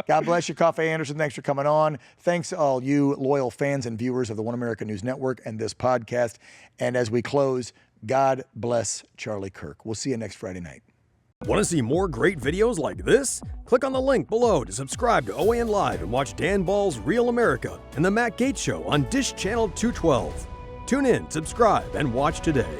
God bless you, Coffey Anderson. Thanks for coming on. Thanks to all you loyal fans and viewers of the One America News Network and this podcast. And as we close, God bless Charlie Kirk. We'll see you next Friday night. Want to see more great videos like this? Click on the link below to subscribe to OAN Live and watch Dan Ball's Real America and The Matt Gaetz Show on Dish Channel 212. Tune in, subscribe, and watch today.